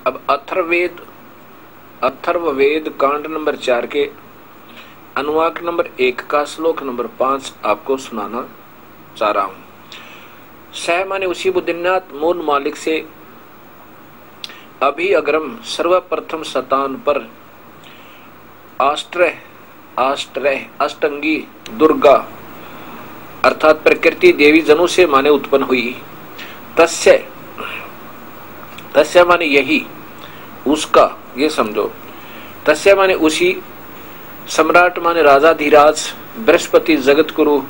अब अथर्ववेद कांड नंबर 4 के अनुवाक नंबर 1 का श्लोक नंबर 5 आपको सुनाना चाह रहा हूं। सह माने उसी बुद्धिनाथ मूल मालिक से अभी अग्रम सर्वप्रथम शतान पर आश्रय अष्टंगी दुर्गा अर्थात प्रकृति देवी जनु से माने उत्पन्न हुई। तस्य माने यही उसका, ये समझो। तस्य माने उसी, सम्राट माने राजाधिराज, बृहस्पति जगत गुरु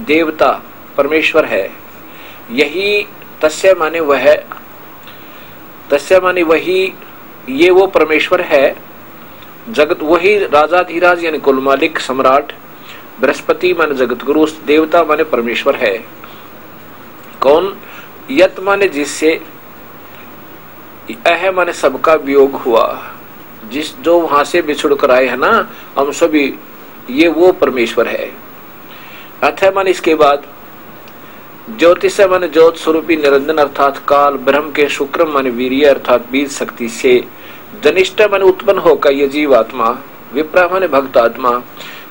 देवता परमेश्वर है। यही तस्य माने वह, तस्य माने वही, ये वो परमेश्वर है। जगत वही राजाधिराज यानी कुल मालिक सम्राट, बृहस्पति माने जगत गुरु, देवता माने परमेश्वर है। कौन? यत माने जिससे, अह माने सबका वियोग हुआ, जिस जो वहां से बिछुड़ कर आए है ना हम सभी, ये वो परमेश्वर है। अथ माने इसके बाद, ज्योतिष माने ज्योत स्वरूपी निरंजन अर्थात काल, ब्रह्म के शुक्र माने वीर्य अर्थात बीज शक्ति से, जनिष्ठ माने उत्पन्न होकर ये जीवात्मा, विप्रा माने भक्त आत्मा,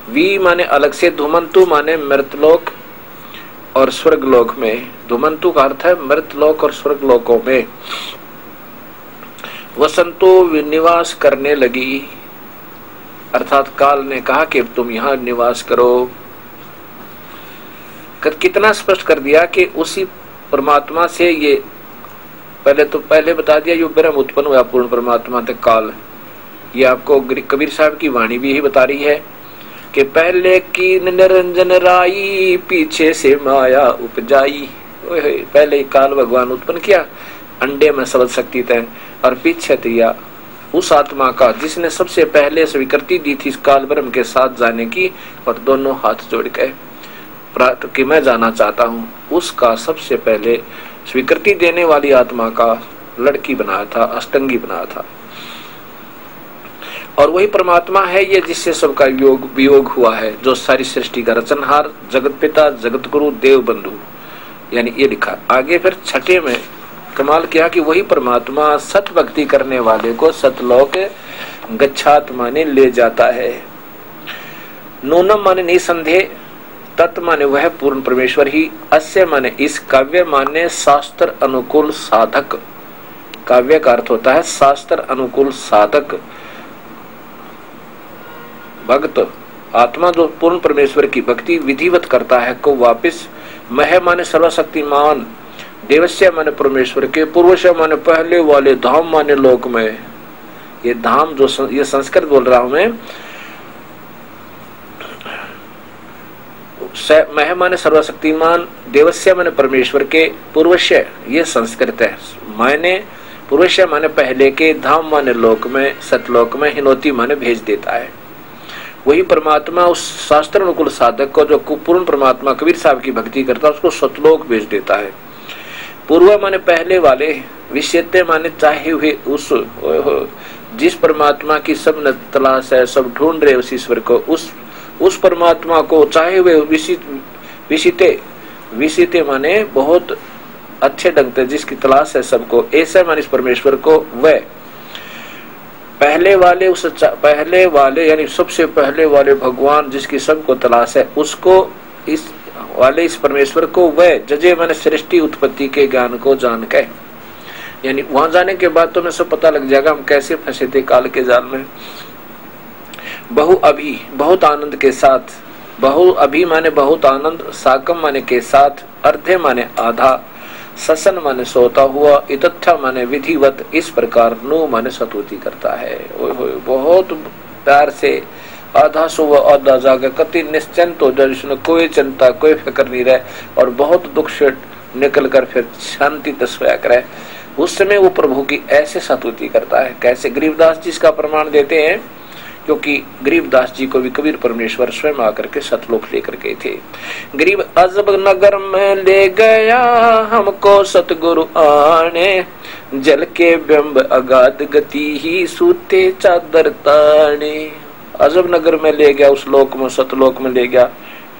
वी माने अलग से, धुमंतु माने मृतलोक और स्वर्गलोक में। धुमंतु का अर्थ है मृतलोक और स्वर्गलोकों में। वसंतो निवास करने लगी अर्थात काल ने कहा कि तुम यहां निवास करो। कितना स्पष्ट कर दिया कि उसी परमात्मा से ये पहले बता दिया जो ब्रह्म उत्पन्न हुआ पूर्ण परमात्मा तक काल। ये आपको कबीर साहब की वाणी भी यही बता रही है कि पहले की निरंजन राई, पीछे से माया उपजाई। पहले काल भगवान उत्पन्न किया, अंडे में सबल शक्ति तय, और पीछे दिया उस आत्मा का जिसने सबसे पहले स्वीकृति दी थी काल ब्रह्म के साथ जाने की, और दोनों हाथ जोड़ के कि मैं जाना चाहता हूँ, उसका सबसे पहले स्वीकृति देने वाली आत्मा का लड़की बनाया था, अष्टंगी बनाया था। और वही परमात्मा है ये जिससे सबका वियोग हुआ है, जो सारी सृष्टि का रचनहार, जगत पिता, जगत गुरु, देव बंधु, यानी ये लिखा। आगे फिर छठे में कमाल किया कि वही परमात्मा सत भक्ति करने वाले को सतलोक गच्छात माने ले जाता है। नूनम माने निसंदेह, तत् माने वह पूर्ण परमेश्वर ही, अस्य माने इस, काव्य माने शास्त्र अनुकूल साधक। काव्य का अर्थ होता है शास्त्र अनुकूल साधक भक्त। आत्मा जो पूर्ण परमेश्वर की भक्ति विधिवत करता है को वापिस, मह माने सर्वशक्तिमान, देवस्य माने परमेश्वर के, पूर्वस्य माने पहले वाले, धाम माने लोक में। ये धाम जो ये संस्कृत बोल रहा हूं मैं, मह माने सर्वशक्तिमान, देवस्य माने परमेश्वर के, पूर्वस्य ये संस्कृत है, माने पूर्वस्य माने पहले के, धाम माने लोक में, सतलोक में, हिनोती माने भेज देता है। वही परमात्मा उस शास्त्र अनुकूल साधक को जो पूर्ण परमात्मा कबीर साहब की भक्ति करता है उसको सतलोक भेज देता है। पूर्व माने पहले वाले, विषयते माने चाहे हुए उस, जिस परमात्मा की सब तलाश है, सब ढूंढ रहे उस ईश्वर को, उस परमात्मा को चाहे हुए विषिते माने बहुत अच्छे ढंग से जिसकी तलाश है सबको, ऐसा माने इस परमेश्वर को वह पहले वाले, उस पहले वाले यानी सबसे पहले वाले भगवान जिसकी सबको तलाश है, उसको इस परमेश्वर को वह जजे माने सृष्टि उत्पत्ति के ज्ञान को जान के, यानी वहां जाने के बाद तो मैं सब पता लग जाएगा हम कैसे फंसे थे काल के जाल में। बहु अभी बहुत आनंद के साथ, बहु अभी माने बहुत आनंद, साकम माने के साथ, अर्धे माने आधा, ससन माने सोता हुआ, इतथा माने विधिवत, इस प्रकार नु माने सतुति करता है। बहुत प्यार से आधा सो आधा जागे, कति निश्चिंत हो जाए, इसमें कोई चिंता कोई फिक्र नहीं रहे, और बहुत दुख से निकल कर फिर शांति तस्वया करे, उस समय वो प्रभु की ऐसे सतुति करता है। कैसे? गरीबदास जी इसका प्रमाण देते हैं, क्योंकि गरीबदास जी को भी कबीर परमेश्वर स्वयं आकर के सतलोक लेकर गए थे। गरीब अजब नगर में ले गया हमको सतगुरु आने, जल के बिंब अगाध गति ही सूते चादर ताने। अजब नगर में ले गया, उस लोक में, सतलोक में ले गया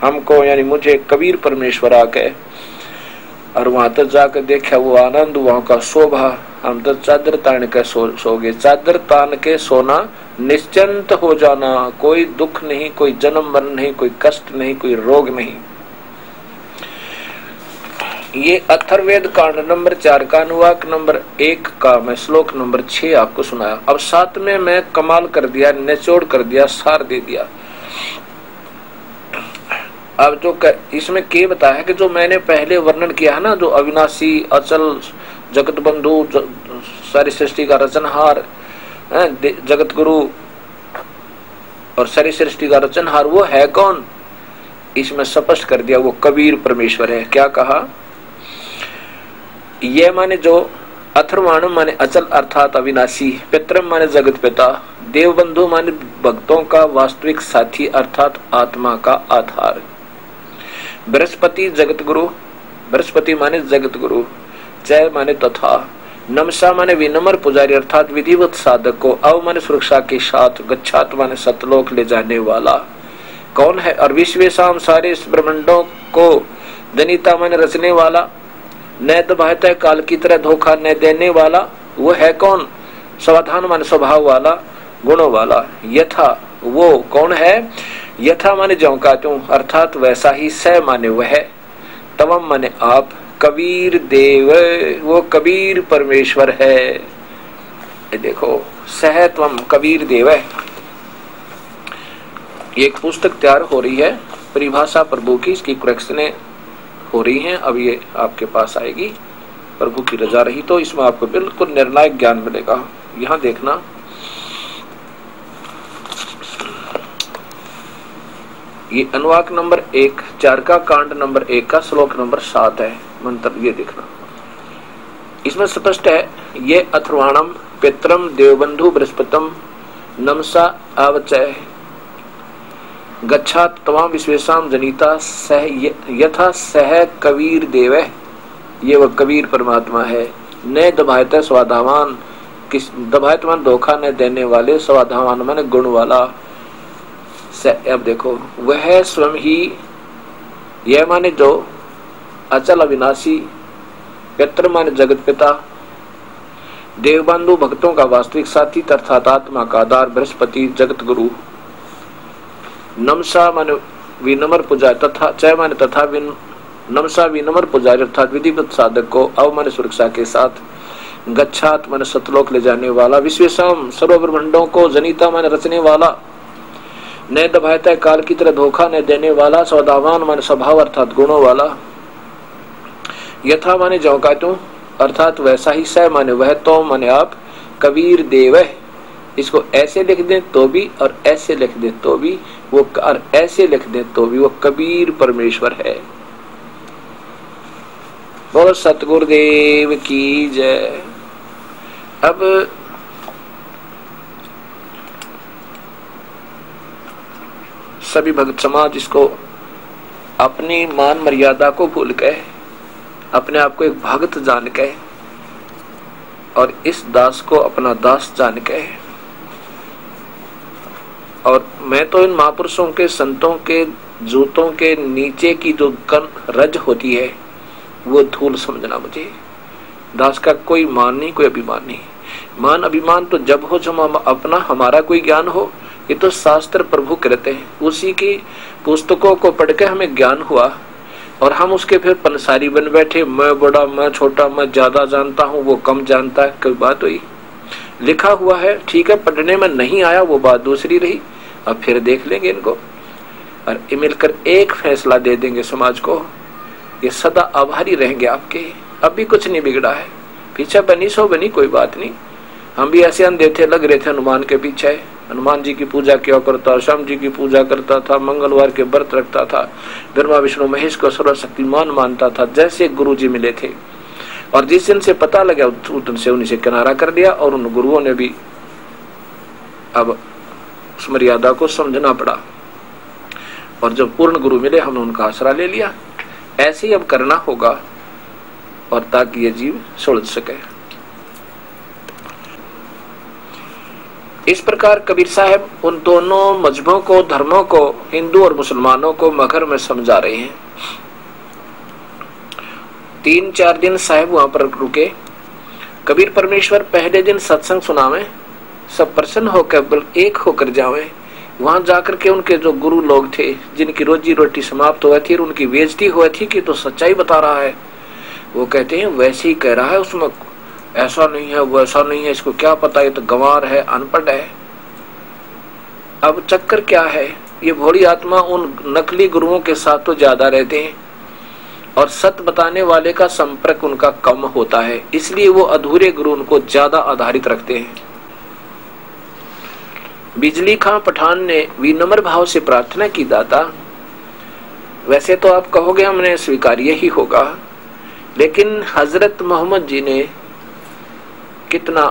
हमको, यानी मुझे कबीर परमेश्वर आके और वहां तक जाकर देखा वो आनंद, वहां का शोभा। हम तो चादर तान के सो गए। चादर तान के सोना, निश्चिंत हो जाना, कोई दुख नहीं, कोई जन्म मरण नहीं, कोई कष्ट नहीं, कोई रोग नहीं। ये अथर्ववेद कांड नंबर 4 का अनुवाक नंबर 1 का मैं श्लोक नंबर 6 आपको सुनाया। अब 7 में मैं कमाल कर दिया, निचोड़ कर दिया, सार दे दिया। अब जो इसमें के बताया है कि जो मैंने पहले वर्णन किया है ना, जो अविनाशी, अचल, जगत बंधु, सारी सृष्टि का रचनहार, जगत गुरु और सारी सृष्टि का रचनहार, वो है कौन? इसमें स्पष्ट कर दिया, वो कबीर परमेश्वर है। क्या कहा? ये माने जो अथर्वाणम माने अचल अर्थात अविनाशी, पितरम माने जगत पिता, देवबंधु माने भक्तों का वास्तविक साथी अर्थात आत्मा का आधार, बृहस्पति जगत गुरु, बृहस्पति माने जगत गुरु, जय माने तथा, नमसा माने विनम्र पुजारी अर्थात विधिवत साधक को, अव माने सुरक्षा के साथ, गच्छात माने सतलोक ले जाने वाला कौन है? और विश्वेशाम सारे ब्रह्मांडों को, जनिता माने रचने वाला, न दबाता है काल की तरह धोखा न देने वाला, वो है कौन? समाधान माने स्वभाव वाला, गुणों वाला। यथा वो कौन है? यथा माने ज्यों का त्यों अर्थात वैसा ही, स माने वह, तवम माने आप, कबीर देव वो कबीर परमेश्वर है। देखो सह त्वम कबीर देव है। एक पुस्तक तैयार हो रही है परिभाषा प्रभु की, इसकी करेक्शनें हो रही हैं, अब ये आपके पास आएगी। प्रभु की रजा रही तो इसमें आपको बिल्कुल निर्णायक ज्ञान मिलेगा। यहां देखना, ये अनुवाक नंबर 1 4 का कांड नंबर 1 का श्लोक नंबर 7 है मंत्र। ये देखना, इसमें स्पष्ट है, ये अथर्वाणम पित्रम देवबंधु बृहस्पतम नमसा आवचय गच्छात तमाम विश्वेशाम जनिता सह यथा सह कबीर देव, ये वह कबीर परमात्मा है। न दबायत स्वाधावान, किस दबायतमान धोखा न देने वाले, स्वाधावान माने गुण वाला। अब देखो वह स्वयं ही, यह माने जो अचल अविनाशी, पित्र माने जगत पिता, देवबंधु भक्तों का वास्तविक साथी अर्थात आत्मा का आधार, बृहस्पति जगत गुरु, नमसा माने विनम्र पुजारी, तथा चय माने तथा नमसा विनम्र पुजारी अर्थात विधिवत साधक को, अव माने सुरक्षा के साथ, गच्छात माने सतलोक ले जाने वाला, विश्वेशाम सर्व ब्रह्मांडों को, जनिता माने रचने वाला, न दबाता काल की तरह धोखा न देने वाला, सौदावान माने स्वभाव अर्थात गुणों वाला, यथा माने ज्यों का त्यों अर्थात वैसा ही, स माने वह, तो माने आप, कबीर देव है। इसको ऐसे लिख दें तो भी और ऐसे लिख दें तो भी वो, और ऐसे लिख दें तो भी वो कबीर परमेश्वर है। बोलो सतगुरुदेव की जय। अब सभी भक्त समाज इसको अपनी मान मर्यादा को भूल के, अपने आप को एक भक्त जान के और इस दास को अपना दास जान के, और मैं तो इन महापुरुषों के संतों के जूतों के नीचे की जो रज होती है वो धूल समझना। मुझे दास का कोई मान नहीं, कोई अभिमान नहीं। मान अभिमान तो जब हो जब अपना हमारा कोई ज्ञान हो। ये तो शास्त्र प्रभु कहते हैं, उसी की पुस्तकों को पढ़ के हमें ज्ञान हुआ और हम उसके फिर पंसारी बन बैठे, मैं बड़ा, मैं छोटा, मैं ज्यादा जानता हूँ, वो कम जानता है। कोई बात हुई, लिखा हुआ है ठीक है, पढ़ने में नहीं आया वो बात दूसरी रही। अब फिर देख लेंगे इनको और मिलकर एक फैसला दे देंगे समाज को। ये सदा आभारी रहेंगे आपके। अब भी कुछ नहीं बिगड़ा है, पीछे बनी सो बनी, कोई बात नहीं। हम भी ऐसे अंधे थे, लग रहे थे हनुमान के पीछे। हनुमान जी की पूजा किया करता, श्याम जी की पूजा करता था, मंगलवार के व्रत रखता था, ब्रह्मा विष्णु महेश को सर्वशक्तिमान मानता था, जैसे गुरु जी मिले थे। और जिस दिन से पता लगा उस दिन से उन्हीं से किनारा कर दिया और उन गुरुओं ने भी अब उस मर्यादा को समझना पड़ा। और जब पूर्ण गुरु मिले हमने उनका आसरा ले लिया। ऐसे ही अब करना होगा और ताकि ये जीव सुलझ सके। इस प्रकार कबीर साहब उन दोनों मजहबों को, धर्मों को, हिंदू और मुसलमानों को मगर में समझा रहे हैं। 3-4 दिन साहब वहां पर रुके। कबीर परमेश्वर पहले दिन सत्संग सुनावे, सब प्रसन्न होकर एक होकर जावे। वहां जाकर के उनके जो गुरु लोग थे, जिनकी रोजी रोटी समाप्त हुई थी, उनकी बेइज्जती हुई थी कि तो सच्चाई बता रहा है, वो कहते हैं वैसे ही कह रहा है, उसमें ऐसा नहीं है वैसा नहीं है, इसको क्या पता, ये तो गंवार है, अनपढ़ है। अब चक्कर क्या है, ये भोली आत्मा उन नकली गुरुओं के साथ तो ज्यादा रहते हैं और सत्य बताने वाले का संपर्क उनका कम होता है, इसलिए वो अधूरे गुरु उनको ज्यादा आधारित रखते हैं। बिजली खां पठान ने विनम्र भाव से प्रार्थना की, दाता वैसे तो आप कहोगे हमने स्वीकार्य ही होगा, लेकिन हजरत मोहम्मद जी ने कितना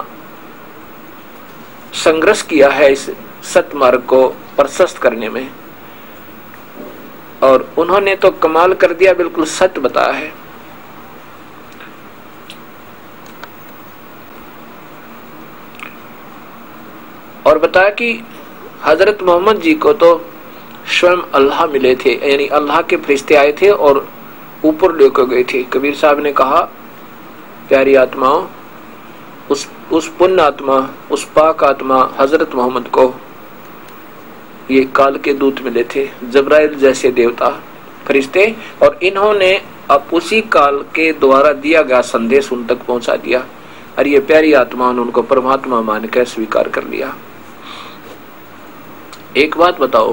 संघर्ष किया है इस सतमार्ग को प्रशस्त करने में, और उन्होंने तो कमाल कर दिया, बिल्कुल सत्य बताया है। और बताया कि हजरत मोहम्मद जी को तो स्वयं अल्लाह मिले थे, यानी अल्लाह के फरिश्ते आए थे और ऊपर लेकर गए थे। कबीर साहब ने कहा, प्यारी आत्माओं, उस पुण्य आत्मा, उस पाक आत्मा हजरत मोहम्मद को ये काल के दूत मिले थे, जबराइल जैसे देवता फरिश्ते, और इन्होंने अब उसी काल के द्वारा दिया गया संदेश उन तक पहुंचा दिया, और ये प्यारी आत्मा ने उनको परमात्मा मानकर स्वीकार कर लिया। एक बात बताओ,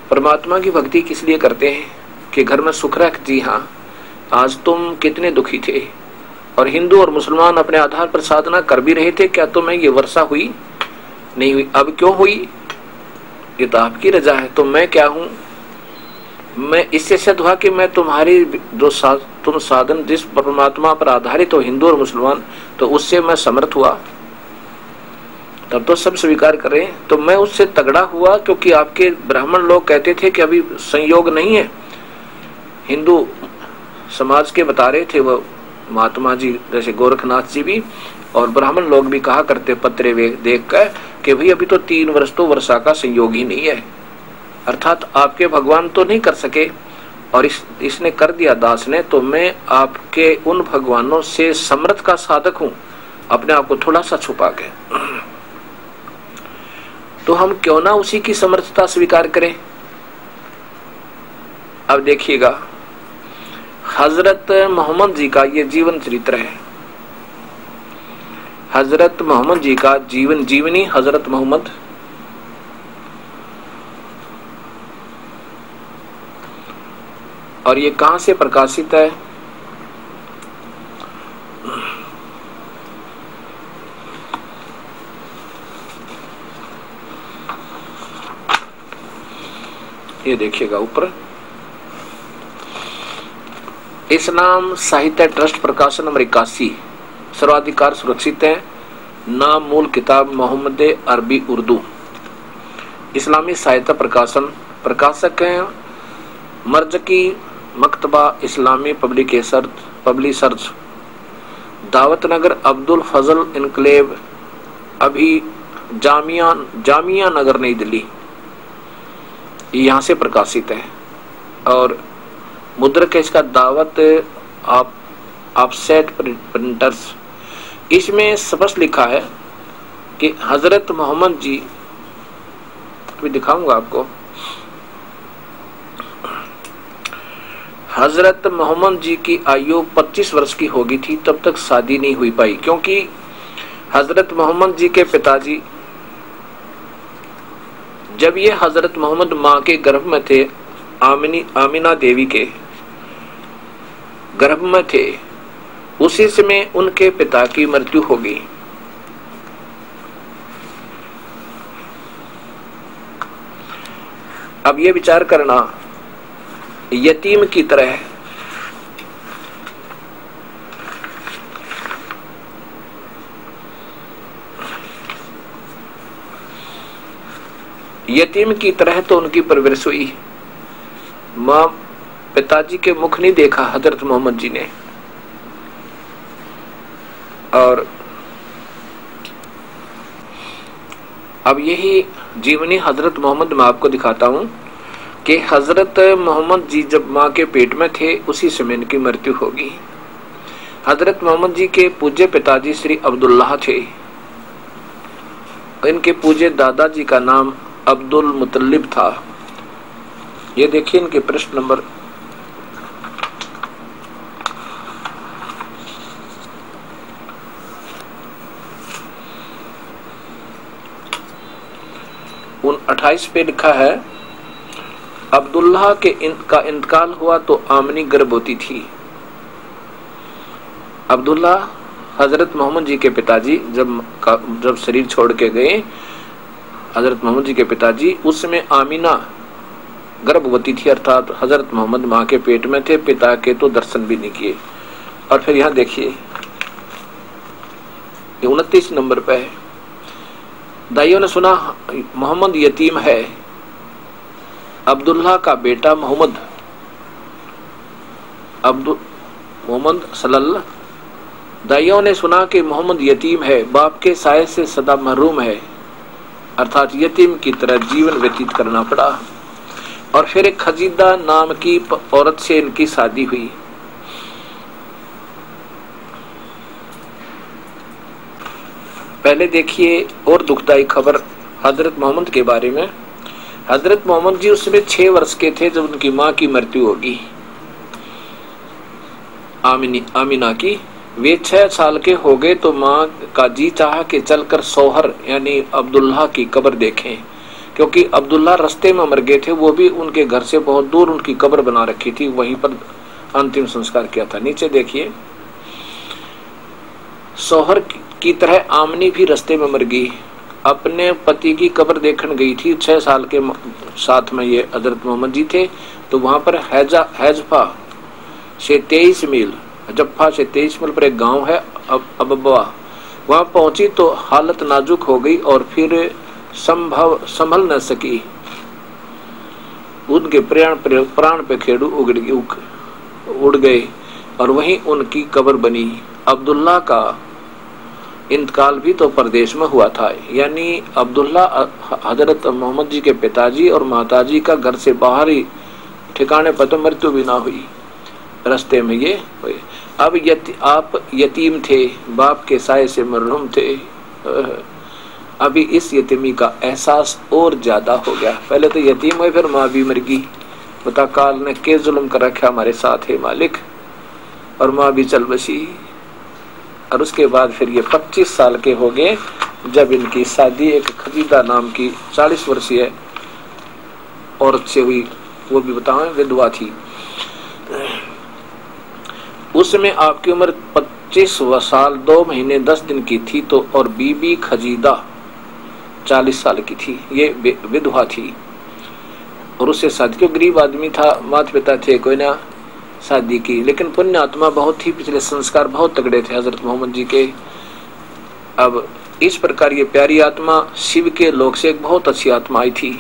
परमात्मा की भक्ति किस लिए करते हैं? कि घर में सुख रख। जी हाँ, आज तुम कितने दुखी थे, और हिंदू और मुसलमान अपने आधार पर साधना कर भी रहे थे, क्या तुम्हें ये वर्षा हुई? नहीं हुई। अब क्यों हुई? ये तो आपकी रजा है। तो मैं क्या हूं? मैं इससे सिद्ध हुआ कि मैं तुम्हारी जो तुम साधन जिस परमात्मा पर आधारित हो, हिंदू और मुसलमान, तो उससे मैं समर्थ हुआ। तब तो सब स्वीकार करें, तो मैं उससे तगड़ा हुआ, क्योंकि आपके ब्राह्मण लोग कहते थे कि अभी संयोग नहीं है। हिंदू समाज के बता रहे थे वो महात्मा जी, जैसे गोरखनाथ जी भी, और ब्राह्मण लोग भी कहा करते पत्रे वे देख कर कि भाई अभी तो 3 वर्ष तो वर्षा का संयोग ही नहीं है, अर्थात आपके भगवान तो नहीं कर सके, और इसने कर दिया दास ने, तो मैं आपके उन भगवानों से समर्थ का साधक हूं, अपने आप को थोड़ा सा छुपा के। तो हम क्यों ना उसी की समर्थता स्वीकार करें? अब देखिएगा, हजरत मोहम्मद जी का ये जीवन चरित्र है। हजरत मोहम्मद जी का जीवन जीवनी, हजरत मोहम्मद, और ये कहां से प्रकाशित है? ये देखिएगा ऊपर, इस्लाम साहित्य ट्रस्ट प्रकाशन नंबर 81, सर्वाधिकार सुरक्षित है। नाम मूल किताब मोहम्मद अरबी उर्दू, इस्लामी साहित्य प्रकाशन, प्रकाशक हैं मर्जकी मकतबा इस्लामी पब्लिशर्स, दावत नगर, अब्दुल फजल इनक्लेव, अभी जामिया नगर, नई दिल्ली, यहाँ से प्रकाशित है। और मुद्रक है इसका दावत ऑफसेट प्रिंटर्स। इसमें स्पष्ट लिखा है कि हजरत मोहम्मद जी, अभी दिखाऊंगा आपको, हजरत मोहम्मद जी की आयु 25 वर्ष की होगी थी, तब तक शादी नहीं हुई पाई, क्योंकि हजरत मोहम्मद जी के पिताजी जब ये हजरत मोहम्मद माँ के गर्भ में थे, आमिना देवी के गर्भ में थे, उसी समय उनके पिता की मृत्यु हो गई। अब ये विचार करना, यतीम की तरह तो उनकी परवरिश हुई। माँ पिताजी के मुख नहीं देखा हजरत मोहम्मद जी ने। और अब यही जीवनी हजरत मोहम्मद मैं आपको दिखाता हूं कि हजरत मोहम्मद जी जब माँ के पेट में थे उसी समय इनकी मृत्यु होगी। हजरत मोहम्मद जी के पूज्य पिताजी श्री अब्दुल्लाह थे। इनके पूज्य दादाजी का नाम अब्दुल मुतल्लिब था। ये देखिए इनके प्रश्न नंबर 28 पे लिखा है, अब्दुल्लाह के इनका इंतकाल हुआ तो आमनी गर्भवती थी। अब्दुल्ला हजरत मोहम्मद जी के पिताजी जब शरीर छोड़ के गए, हजरत मोहम्मद जी के पिताजी, उसमें आमीना गर्भवती थी, अर्थात हजरत मोहम्मद माँ के पेट में थे, पिता के तो दर्शन भी नहीं किए। और फिर यहाँ देखिए 29 नंबर पे है, दाइयों ने सुना मोहम्मद यतीम है। अब्दुल्ला का बेटा मोहम्मद सल्लल्लाहु, दाइयों ने सुना कि मोहम्मद यतीम है, बाप के साये से सदा महरूम है, अर्थात यतीम की तरह जीवन व्यतीत करना पड़ा। और फिर एक खजीदा नाम की औरत से इनकी शादी हुई। पहले देखिए और दुखदाई खबर हजरत मोहम्मद के बारे में। हजरत मोहम्मद जी उस समय 6 वर्ष के थे जब उनकी माँ की मृत्यु होगी, आमीना की। वे 6 साल के हो गए तो माँ का जी चाहा कि चलकर सोहर यानी अब्दुल्लाह की कब्र देखें, क्योंकि अब्दुल्लाह रास्ते में मर गए थे। वो भी उनके घर से बहुत दूर उनकी कब्र बना रखी थी, वहीं पर अंतिम संस्कार किया था। नीचे देखिए, सोहर की तरह आमनी भी रास्ते में मर गई, अपने पति की कब्र देखने गई थी। 6 साल के साथ में ये हजरत मोहम्मद जी थे। तो वहां पर हैजफा से 23 मील, जफ्फा से 23 मील पर एक गांव है अबवा, वहां पहुंची तो हालत नाजुक हो गई और फिर संभल न सकी। उनके प्राण पे खेड़ू उड़ गए और वहीं उनकी कब्र बनी। अब्दुल्ला का इंतकाल भी तो प्रदेश में हुआ था, यानी अब्दुल्ला हजरत मोहम्मद जी के पिताजी और माताजी का घर से बाहर ही ठिकाने पर तो मृत्यु भी ना हुई, रास्ते में ये हुए। अब आप यतीम थे, बाप के साये से मरहूम थे। अभी इस यतीमी का एहसास और ज्यादा हो गया। पहले तो यतीम हुए, फिर माँ भी मर गई। बता काल ने के जुल्म कर रखा हमारे साथ है मालिक, और माँ भी चल बसी। और उसके बाद फिर ये 25 साल के हो गए जब इनकी शादी एक खजीदा नाम की 40 वर्षीय औरत से हुई, वो भी बताएं विधवा थी। उसमें आपकी उम्र 25 साल 2 महीने 10 दिन की थी। तो और बीबी खजीदा 40 साल की थी, ये विधवा थी। और उससे शादी, क्यों गरीब आदमी था, माता पिता थे, कोई ना शादी की। लेकिन पुण्य आत्मा बहुत ही, पिछले संस्कार बहुत तगड़े थे हजरत मोहम्मद जी के। अब इस प्रकार ये प्यारी आत्मा शिव के लोक से एक बहुत अच्छी आत्मा आई थी,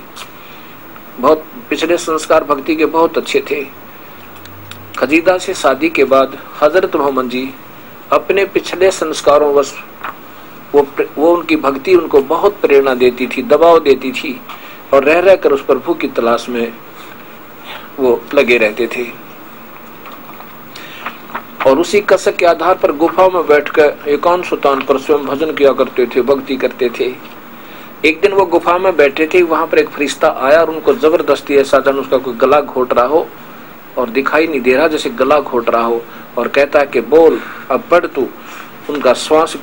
बहुत पिछले संस्कार भक्ति के बहुत अच्छे थे। खजीदा से शादी के बाद हजरत मोहम्मद जी अपने पिछले संस्कारों वश वो उनकी भक्ति उनको बहुत प्रेरणा देती थी, दबाव देती थी, और रह रहकर उस प्रभु की तलाश में वो लगे रहते थे। और उसी कसक के आधार पर गुफा में बैठकर एकांत सुतान पर स्वयं भजन किया करते थे, भक्ति करते थे। एक दिन वो गुफा में बैठे थे, वहां पर एक फरिश्ता आया और उनको जबरदस्ती ऐसा जान उसका कोई गला घोट रहा हो और दिखाई नहीं दे रहा, जैसे गला घोट रहा हो, और कहता है कि बोल अब पढ़ तू। उनका श्वास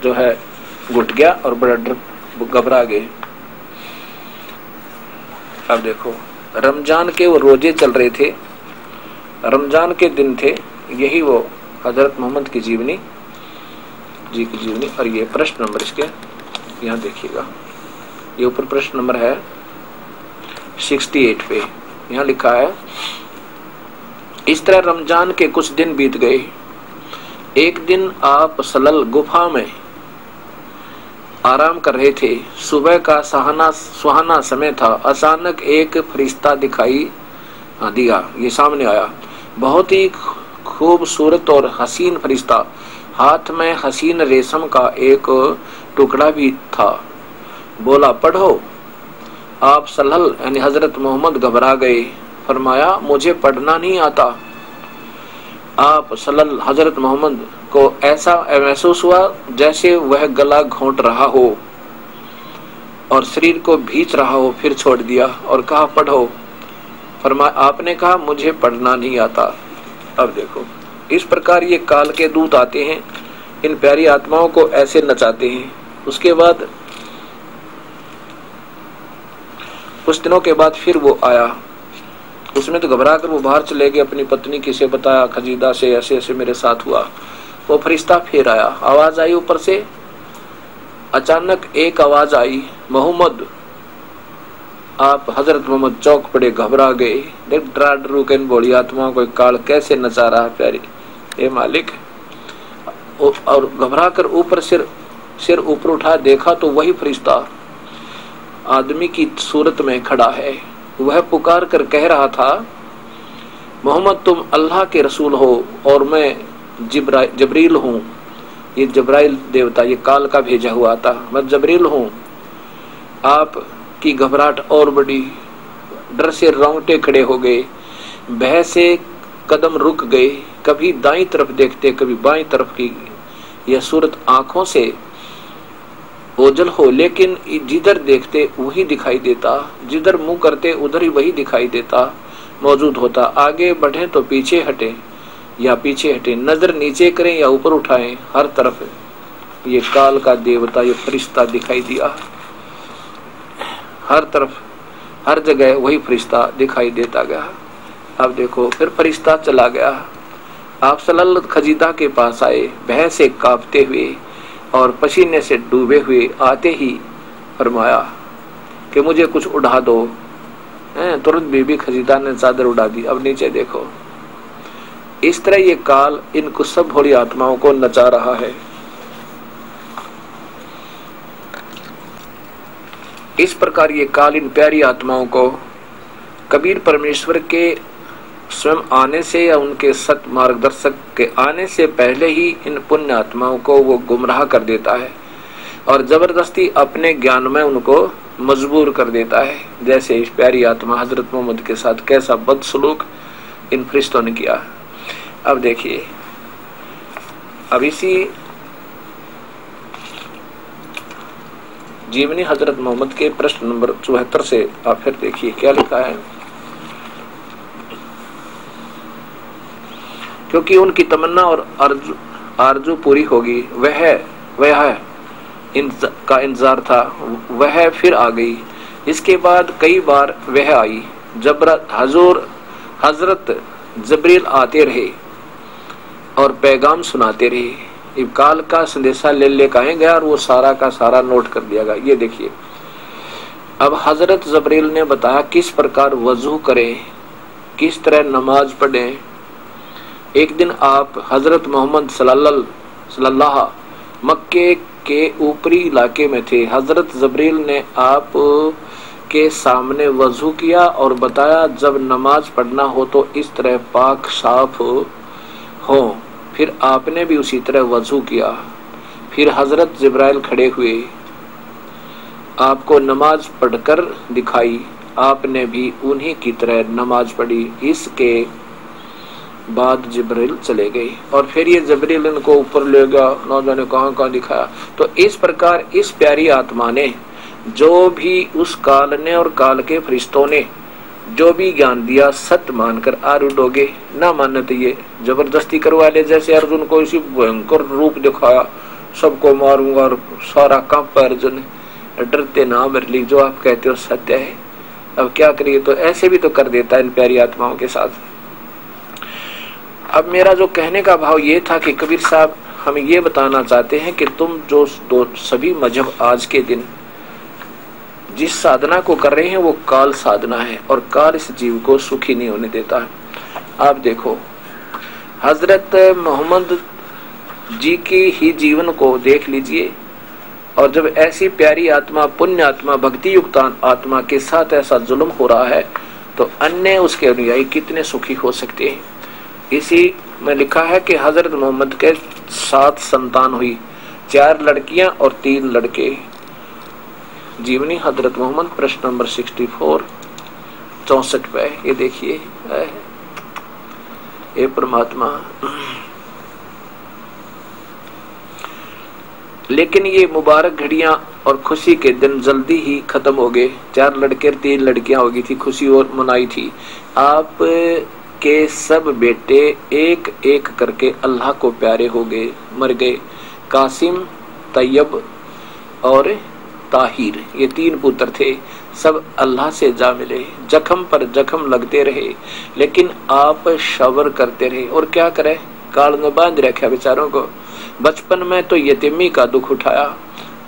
जो है घुट गया और बड़ा घबरा गए। अब देखो, रमजान के वो रोजे चल रहे थे, रमजान के दिन थे, यही वो हजरत मोहम्मद की जीवनी जी की जीवनी। और ये प्रश्न नंबर इसके यहाँ देखिएगा, ये ऊपर प्रश्न नंबर है 68 पे, यहाँ लिखा है, इस तरह रमजान के कुछ दिन बीत गए। एक दिन आप सलल गुफा में आराम कर रहे थे। सुबह का सुहाना समय था। अचानक एक फरिश्ता दिखाई दिया, ये सामने आया। बहुत ही खूबसूरत और हसीन फरिश्ता, हाथ में हसीन रेशम का एक टुकड़ा भी था। बोला पढ़ो। आप सल्लल्लाहु यानी हजरत मोहम्मद घबरा गए, फरमाया मुझे पढ़ना नहीं आता। आप सल्लल्लाहु हजरत मोहम्मद को ऐसा महसूस हुआ जैसे वह गला घोंट रहा हो और शरीर को भींच रहा हो, फिर छोड़ दिया और कहा पढ़ो। फरमाया आपने कहा मुझे पढ़ना नहीं आता। अब देखो इस प्रकार ये काल के दूत आते हैं, इन प्यारी आत्माओं को ऐसे नचाते हैं। उसके बाद कुछ दिनों के बाद फिर वो आया, उसमें तो घबरा कर वो बाहर चले गए, अपनी पत्नी किसे बताया, खजीदा से ऐसे ऐसे मेरे साथ हुआ। वो फरिश्ता फिर आया, आवाज आई ऊपर से, अचानक एक आवाज आई, मोहम्मद। आप हजरत मोहम्मद चौक पड़े, घबरा गए। देख डरा डरू के बोली आत्माओं को काल कैसे नचा रहा है प्यारी, ये मालिक। और घबरा कर ऊपर सिर ऊपर उठा, देखा तो वही फरिश्ता आदमी की सूरत में खड़ा है। वह पुकार कर कह रहा था, मोहम्मद तुम अल्लाह के रसूल हो और मैं जबरील हूँ। ये जबराइल देवता, ये काल का भेजा हुआ था, मैं जबरील हूँ। आप की घबराहट और बढ़ी, डर से रोंगटे खड़े हो गए, भय से कदम रुक गए। कभी दाईं तरफ देखते, कभी बाईं तरफ की यह सूरत आंखों से ओझल हो, लेकिन जिधर देखते वही दिखाई देता, जिधर मुंह करते उधर ही वही दिखाई देता, मौजूद होता। आगे बढ़े तो पीछे हटे या पीछे हटे, नजर नीचे करें या ऊपर उठाएं, हर तरफ ये काल का देवता, ये फरिश्ता दिखाई दिया। हर तरफ हर जगह वही फरिश्ता दिखाई देता गया। अब देखो फिर फरिश्ता चला गया। आप सल्लल्लाहु खजीदा के पास आए, भय से कांपते हुए और पसीने से डूबे हुए। आते ही फरमाया कि मुझे कुछ उड़ा दो। तुरंत बीबी खजीदा ने चादर उड़ा दी। अब नीचे देखो, इस तरह ये काल इनको सब भोली आत्माओं को नचा रहा है। इस प्रकार ये काल इन प्यारी आत्माओं को कबीर परमेश्वर के स्वयं आने से या उनके सत मार्गदर्शक के आने से पहले ही इन पुण्य आत्माओं को वो गुमराह कर देता है और जबरदस्ती अपने ज्ञान में उनको मजबूर कर देता है। जैसे इस प्यारी आत्मा हजरत मोहम्मद के साथ कैसा बदसलूक इन फरिश्तों ने किया। अब देखिए, अब इसी जीवनी हजरत मोहम्मद के प्रश्न नंबर 74 से आप फिर देखिए क्या लिखा है। क्योंकि उनकी तमन्ना और आरजू पूरी होगी, वह का इंतजार था, वह फिर आ गई। इसके बाद कई बार वह आई। हजरत जबरील आते रहे और पैगाम सुनाते रहे। इब काल का संदेशा ले कहीं गया और वो सारा का सारा नोट कर दिया गया। ये देखिए, अब हजरत जबरील ने बताया किस प्रकार वजू करें, किस तरह नमाज पढ़ें। एक दिन आप हजरत मोहम्मद सल्लल्लाहु मक्के के ऊपरी इलाके में थे। हजरत जबरील ने आप के सामने वजू किया और बताया जब नमाज पढ़ना हो तो इस तरह पाक साफ हो। फिर आपने भी उसी तरह वजू किया। फिर हजरत जिब्राइल खड़े हुए, आपको नमाज पढ़कर दिखाई। आपने भी उन्हीं की तरह नमाज पढ़ी। इसके बाद जिब्रील चले गए और फिर ये जिब्रील इनको ऊपर ले गया, ना जाने कहाँ दिखाया। तो इस प्रकार इस प्यारी आत्मा ने जो भी उस काल ने और काल के फरिश्तों ने जो भी ज्ञान दिया सत्य मानकर आरूढ़ोगे, ना मानने तो ये जबरदस्ती करवा ले। जैसे अर्जुन को इसी भयंकर रूप दिखाया, सबको मारूंगा और सारा कांप अर्जुन, डरते ना मरली, जो आप कहते हो सत्य है। अब क्या करिए, तो ऐसे भी तो कर देता है इन प्यारी आत्माओं के साथ। अब मेरा जो कहने का भाव ये था कि कबीर साहब हमें ये बताना चाहते हैं कि तुम जो सभी मजहब आज के दिन जिस साधना को कर रहे हैं वो काल साधना है और काल इस जीव को सुखी नहीं होने देता है। आप देखो, हजरत मोहम्मद जी के ही जीवन को देख लीजिए, और जब ऐसी प्यारी आत्मा, पुण्य आत्मा, भक्ति युक्त आत्मा के साथ ऐसा जुल्म हो रहा है तो अन्य उसके अनुयायी कितने सुखी हो सकते हैं। इसी में लिखा है कि हजरत मोहम्मद के 7 संतान हुई, 4 लड़कियां और 3 लड़के। जीवनी हजरत मोहम्मद, प्रश्न नंबर 64 64 पे। ये देखिए, हे परमात्मा, लेकिन ये मुबारक घड़ियां और खुशी के दिन जल्दी ही खत्म हो गए। 4 लड़के 3 लड़कियां हो गई थी, खुशी और मनाई थी। आप के सब बेटे एक एक करके अल्लाह को प्यारे हो गए, मर गए। कासिम, तैयब और ताहिर, ये 3 पुत्र थे, सब अल्लाह से जा मिले। जख्म पर जख्म लगते रहे, लेकिन आप सब्र करते रहे। और क्या करे, काल में बांध रखा बेचारों को। बचपन में तो यतीमी का दुख उठाया,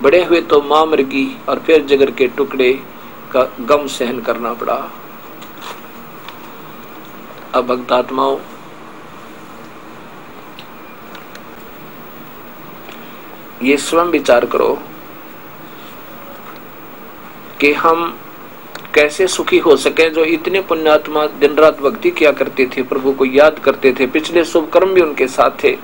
बड़े हुए तो मां मर गई, और फिर जिगर के टुकड़े का गम सहन करना पड़ा। अब भक्त आत्माओं, ये स्वयं विचार करो कि हम कैसे सुखी हो सके। जो इतने पुण्यात्मा दिन रात भक्ति किया करते थे, प्रभु को याद करते थे, पिछले शुभ कर्म भी उनके साथ थे,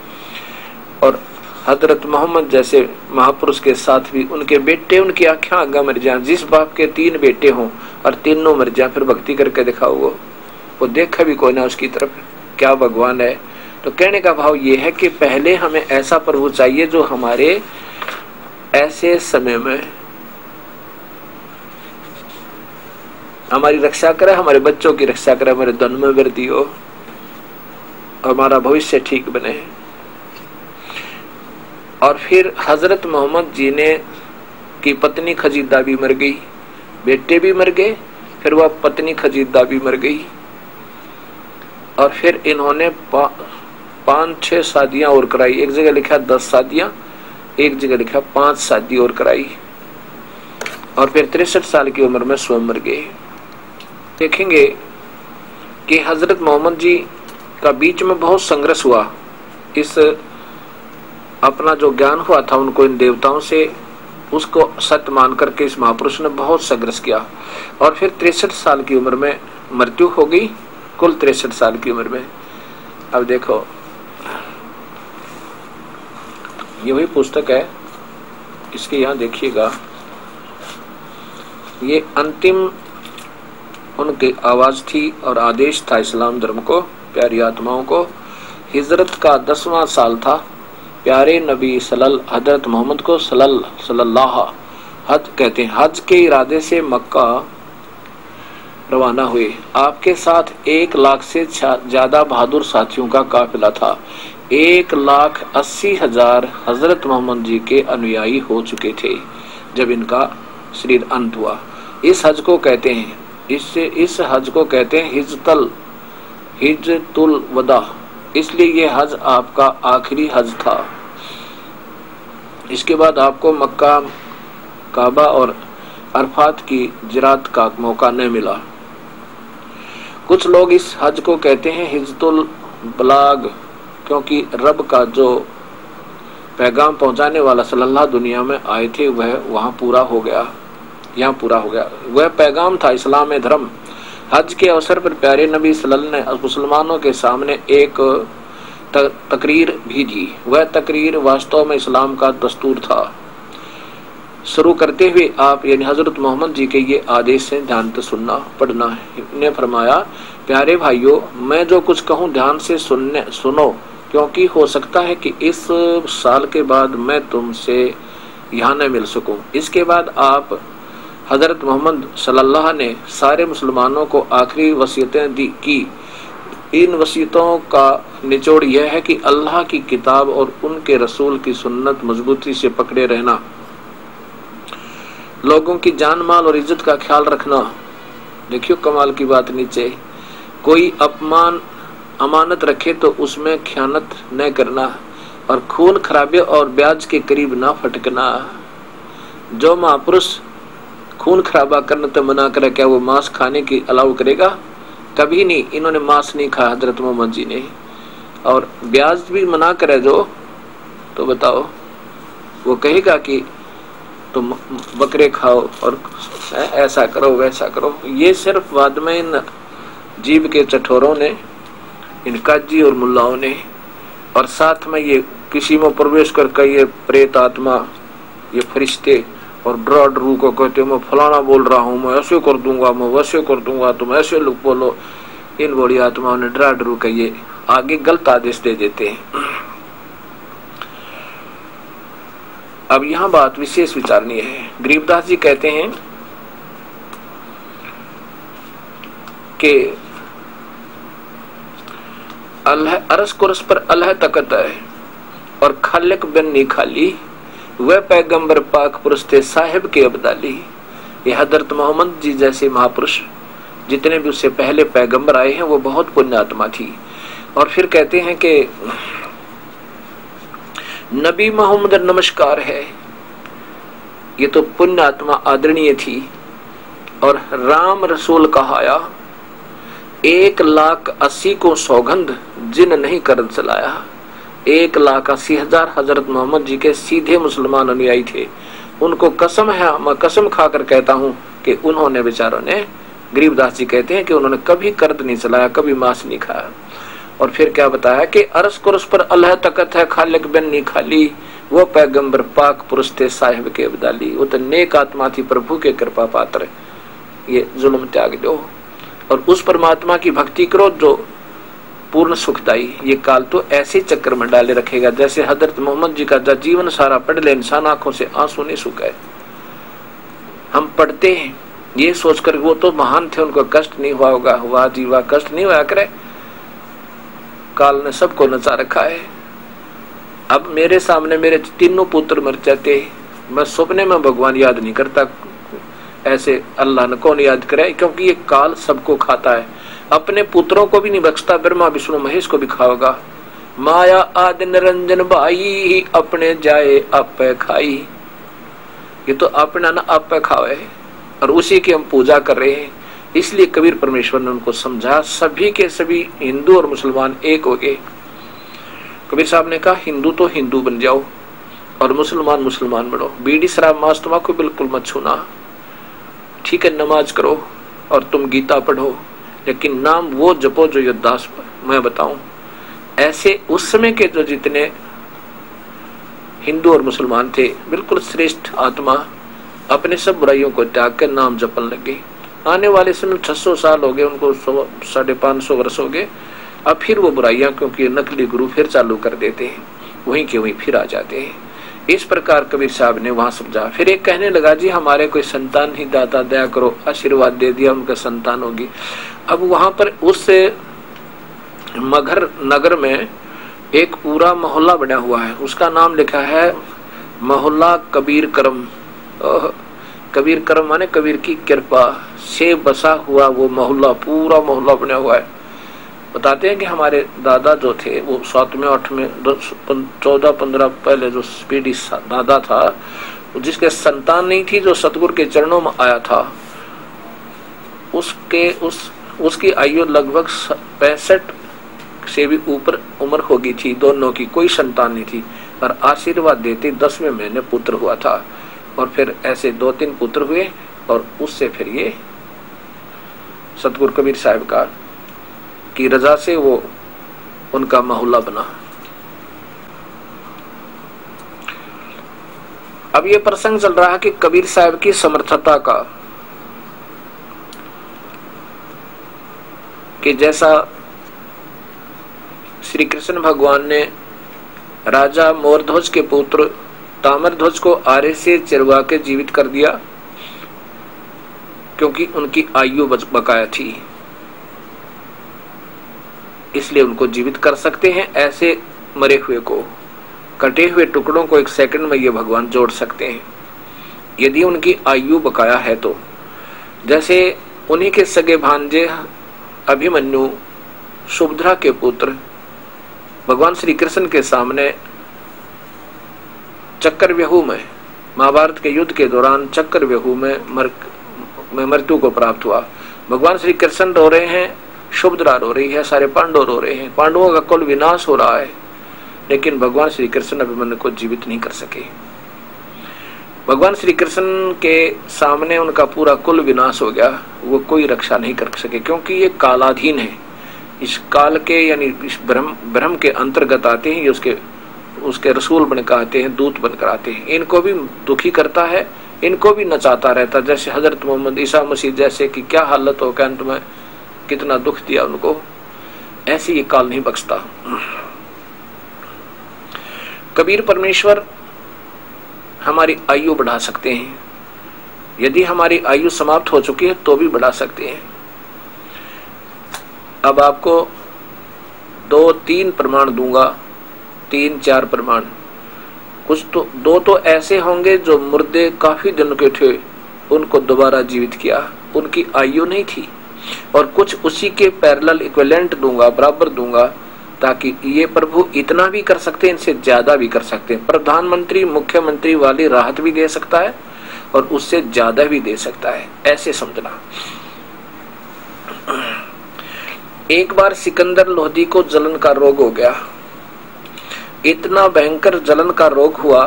और हजरत मोहम्मद जैसे महापुरुष के साथ भी उनके बेटे उनकी आंखें आगा मर जाए। जिस बाप के 3 बेटे हों और तीनों मर जाए, फिर भक्ति करके दिखाओ, वो देखा भी कोई ना उसकी तरफ, क्या भगवान है। तो कहने का भाव ये है कि पहले हमें ऐसा प्रभु चाहिए जो हमारे ऐसे समय में हमारी रक्षा करे, हमारे बच्चों की रक्षा करे, हमारे धन में वृद्धि हो, हमारा भविष्य ठीक बने। और फिर हजरत मोहम्मद जी ने की पत्नी खजीदा भी मर गई, बेटे भी मर गए, फिर वह पत्नी खजीदा भी मर गई, और फिर इन्होंने 5-6 शादियां और कराई। एक जगह लिखा 10 शादियां, एक जगह लिखा 5 शादी और कराई, और फिर 63 साल की उम्र में स्वयं मर गए। देखेंगे कि हजरत मोहम्मद जी का बीच में बहुत संघर्ष हुआ। इस अपना जो ज्ञान हुआ था उनको इन देवताओं से, उसको सत्य मान करके इस महापुरुष ने बहुत संघर्ष किया, और फिर 63 साल की उम्र में मृत्यु हो गई, कुल 63 साल की उम्र में। अब देखो, ये वही पुस्तक है, इसके यहाँ देखिएगा, ये अंतिम उनकी आवाज थी और आदेश था इस्लाम धर्म को, प्यारी आत्माओं को। हिजरत का 10वां साल था। प्यारे नबी हजरत मोहम्मद को सल्लल्लाहु हज कहते हैं। हज के इरादे से मक्का रवाना हुए। आपके साथ 1 लाख से ज्यादा बहादुर साथियों का काफिला था। 1,80,000 हजरत मोहम्मद जी के अनुयायी हो चुके थे जब इनका शरीर अंत हुआ। इस हज को कहते हैं हिज्जतुल वदा, इसलिए यह हज आपका आखिरी हज था। इसके बाद आपको मक्का, काबा और अरफात की जिरात का मौका न मिला। कुछ लोग इस हज को कहते हैं हिज्जतुल बलाग, क्योंकि रब का जो पैगाम पहुंचाने वाला सल्लल्लाहु दुनिया में आए थे वह वहां पूरा हो गया, यहाँ पूरा हो गया। वह पैगाम था इस्लाम धर्म। हज के अवसर पर प्यारे नबी सल्लल्लाहु अलैहि वसल्लम ने मुसलमानों के सामने एक तकरीर भेजी। वह तकरीर वास्तव में इस्लाम का दस्तूर था। शुरू करते हुए आप यानी हजरत मोहम्मद जी के ये आदेश से ध्यान से सुनना पढ़ना है। ने फरमाया, प्यारे भाइयों, मैं जो कुछ कहूँ ध्यान से सुनो, क्योंकि हो सकता है कि इस साल के बाद मैं तुमसे यहाँ न मिल सकूं। इसके बाद आप हजरत मोहम्मद सल्लल्लाहु ने सारे मुसलमानों को आखिरी वसीयतें दी की। इन वसीयतों का निचोड़ यह है कि अल्लाह की किताब और उनके रसूल की सुन्नत मजबूती से पकड़े रहना, लोगों की जान माल और इज्जत का ख्याल रखना। देखियो कमाल की बात, नीचे कोई अमानत रखे तो उसमें खयानत न करना, और खून खराबे और ब्याज के करीब ना फटकना। जो महापुरुष खून खराबा करने तो मना करे, क्या वो मांस खाने की अलाउ करेगा? कभी नहीं। इन्होंने मांस नहीं खाया हजरत मोहम्मद जी ने, और ब्याज भी मना करे जो, तो बताओ वो कहेगा कि तुम बकरे खाओ और ऐसा करो वैसा करो। ये सिर्फ बाद में इन जीव के चठोरों ने, इन काजी और मुल्लाओं ने, और साथ में ये किसी में प्रवेश करके ये प्रेत आत्मा, ये फरिश्ते और ड्रा ड्रू को कहते मैं फलाना बोल रहा हूँ, मैं ऐसे कर दूंगा, मैं वैसे कर दूंगा, तुम ऐसे लोग बोलो। इन बड़ी आत्माओं ने ड्रा ड्रू कहिए आगे गलत आदेश दे देते हैं। अब यहाँ बात विशेष विचारनीय है। गरीबदास जी कहते हैं कि अल्लाह अरस कुरस पर अल्लाह तकत है और खालिक बिन नहीं खाली, वह पैगंबर पाक पुरुष थे साहिब के अब्दाली। ये हजरत मोहम्मद जी जैसे महापुरुष जितने भी उससे पहले पैगंबर आए हैं वो बहुत पुण्य आत्मा थी। और फिर कहते हैं कि नबी मोहम्मद नमस्कार है, ये तो पुण्य आत्मा आदरणीय थी। और राम रसूल कहाया, 1,80,000 को सौगंध जिन नहीं कर चलाया। 1,80,000 हजरत मोहम्मद जी के सीधे मुसलमान अनुयायी थे। उनको कसम है, मैं कसम खाकर कहता हूं कि उन्होंने बेचारों ने, गरीबदास जी कहते हैं कि उन्होंने कभी कर्द नहीं चलाया, कभी मांस नहीं खाया। और फिर क्या बताया कि अरस कुरस पर अल्लाह तकत है, खालिक बिन नहीं खाली, वो पैगंबर पाक पुरुष थे साहिब के अब्दाली। वो तो नेक आत्मा थी, प्रभु के कृपा पात्र। ये जुल्म त्याग दो और उस परमात्मा की भक्ति करो जो पूर्ण सुखदाई। ये काल तो ऐसे चक्कर में डाले रखेगा जैसे हजरत मोहम्मद जी का जीवन सारा पढ़ ले, इंसान आंखों से आंसू नहीं सुखाए। हम पढ़ते हैं ये सोचकर वो तो महान थे, उनको कष्ट नहीं हुआ होगा। वाह जी वाह, कष्ट नहीं हुआ करे, काल ने सबको नचा रखा है। अब मेरे सामने मेरे तीनों पुत्र मर जाते, मैं सपने में भगवान याद नहीं करता। ऐसे अल्लाह ने कौन याद करे, क्योंकि ये काल सबको खाता है। अपने पुत्रों को भी नहीं बख्शता, ब्रह्मा विष्णु महेश को भी खाओगा। माया आदि निरंजन भाई, अपने जाए आप खाई। ये तो अपना ना आप खावे और उसी की हम पूजा कर रहे हैं। इसलिए कबीर परमेश्वर ने उनको समझा, सभी के सभी हिंदू और मुसलमान एक हो गए। कबीर साहब ने कहा हिंदू तो हिंदू बन जाओ और मुसलमान मुसलमान बनो। बीड़ी शराब मांस तंबाकू बिल्कुल मत छूना, ठीक है, नमाज करो और तुम गीता पढ़ो, लेकिन नाम वो जपो जो योद्दास मैं बताऊं। ऐसे उस समय के जो जितने हिंदू और मुसलमान थे, बिल्कुल श्रेष्ठ आत्मा, अपने सब बुराइयों को त्याग कर नाम जपन लगे। आने वाले समय 600 साल हो गए, उनको 550 वर्ष हो गए। अब फिर वो बुराइयां, क्योंकि नकली गुरु फिर चालू कर देते हैं, वहीं के वहीं फिर आ जाते हैं। इस प्रकार कबीर साहब ने वहां समझा। फिर एक कहने लगा जी हमारे कोई संतान ही दाता, दया करो, आशीर्वाद दे दिया, उनका संतान होगी। अब वहां पर उस मगर नगर में एक पूरा मोहल्ला बना हुआ है, उसका नाम लिखा है मोहल्ला कबीर करम। कबीर करम माने कबीर की कृपा से बसा हुआ वो मोहल्ला, पूरा मोहल्ला बना हुआ है। बताते हैं कि हमारे दादा जो थे वो 7वें 8वें 14-15 पहले जो पीढ़ी दादा था, जिसके संतान नहीं थी, जो सतगुरु के चरणों में आया था, उसकी आयु लगभग 65 से भी ऊपर उम्र हो गई थी। दोनों की कोई संतान नहीं थी, पर आशीर्वाद देते 10वें महीने पुत्र हुआ था। और फिर ऐसे 2-3 पुत्र हुए और उससे फिर ये सतगुरु कबीर साहब का की रजा से वो उनका मोहल्ला बना। अब ये प्रसंग चल रहा है कि कबीर साहब की समर्थता का, कि जैसा श्री कृष्ण भगवान ने राजा मोरध्वज के पुत्र ताम्रध्वज को आरे से चिरवा के जीवित कर दिया, क्योंकि उनकी आयु बकाया थी, इसलिए उनको जीवित कर सकते हैं। ऐसे मरे हुए को, कटे हुए टुकड़ों को 1 सेकंड में ये भगवान जोड़ सकते हैं यदि उनकी आयु बकाया है तो। जैसे उन्हीं के सगे भांजे अभिमन्यु सुभद्रा के पुत्र भगवान श्री कृष्ण के सामने चक्रव्यूह में, महाभारत के युद्ध के दौरान चक्रव्यूह में मृत्यु को प्राप्त हुआ। भगवान श्री कृष्ण रो रहे हैं, सुभद्रा रो रही है, सारे पांडव रो रहे हैं, पांडवों का कुल विनाश हो रहा है, लेकिन भगवान श्री कृष्ण अभिमन्यु को जीवित नहीं कर सके। भगवान श्री कृष्ण के सामने उनका पूरा कुल विनाश हो गया, वो कोई रक्षा नहीं कर सके, क्योंकि ये कालाधीन है। इस काल के यानी इस ब्रह्म के अंतर्गत आते हैं, ये उसके रसूल बनकर आते हैं, दूत बनकर आते हैं। इनको भी दुखी करता है, इनको भी नचाता रहता, जैसे हजरत मोहम्मद ईसा मसीह जैसे कि क्या हालत हो कैंट में, कितना दुख दिया उनको, ऐसे ये काल नहीं बख्शता। कबीर परमेश्वर हमारी आयु बढ़ा सकते हैं, यदि हमारी आयु समाप्त हो चुकी है तो भी बढ़ा सकते हैं। अब आपको 2-3 प्रमाण दूंगा, 3-4 प्रमाण। कुछ तो 2 तो ऐसे होंगे जो मुर्दे काफी दिन के थे, उनको दोबारा जीवित किया, उनकी आयु नहीं थी। और कुछ उसी के पैरेलल इक्विवेलेंट दूंगा, बराबर दूंगा, ताकि ये प्रभु इतना भी कर सकते हैं, इनसे ज्यादा भी कर सकते हैं। प्रधानमंत्री मुख्यमंत्री वाली राहत भी दे सकता है और उससे ज्यादा भी दे सकता है, ऐसे समझना। एक बार सिकंदर लोधी को जलन का रोग हो गया, इतना भयंकर जलन का रोग हुआ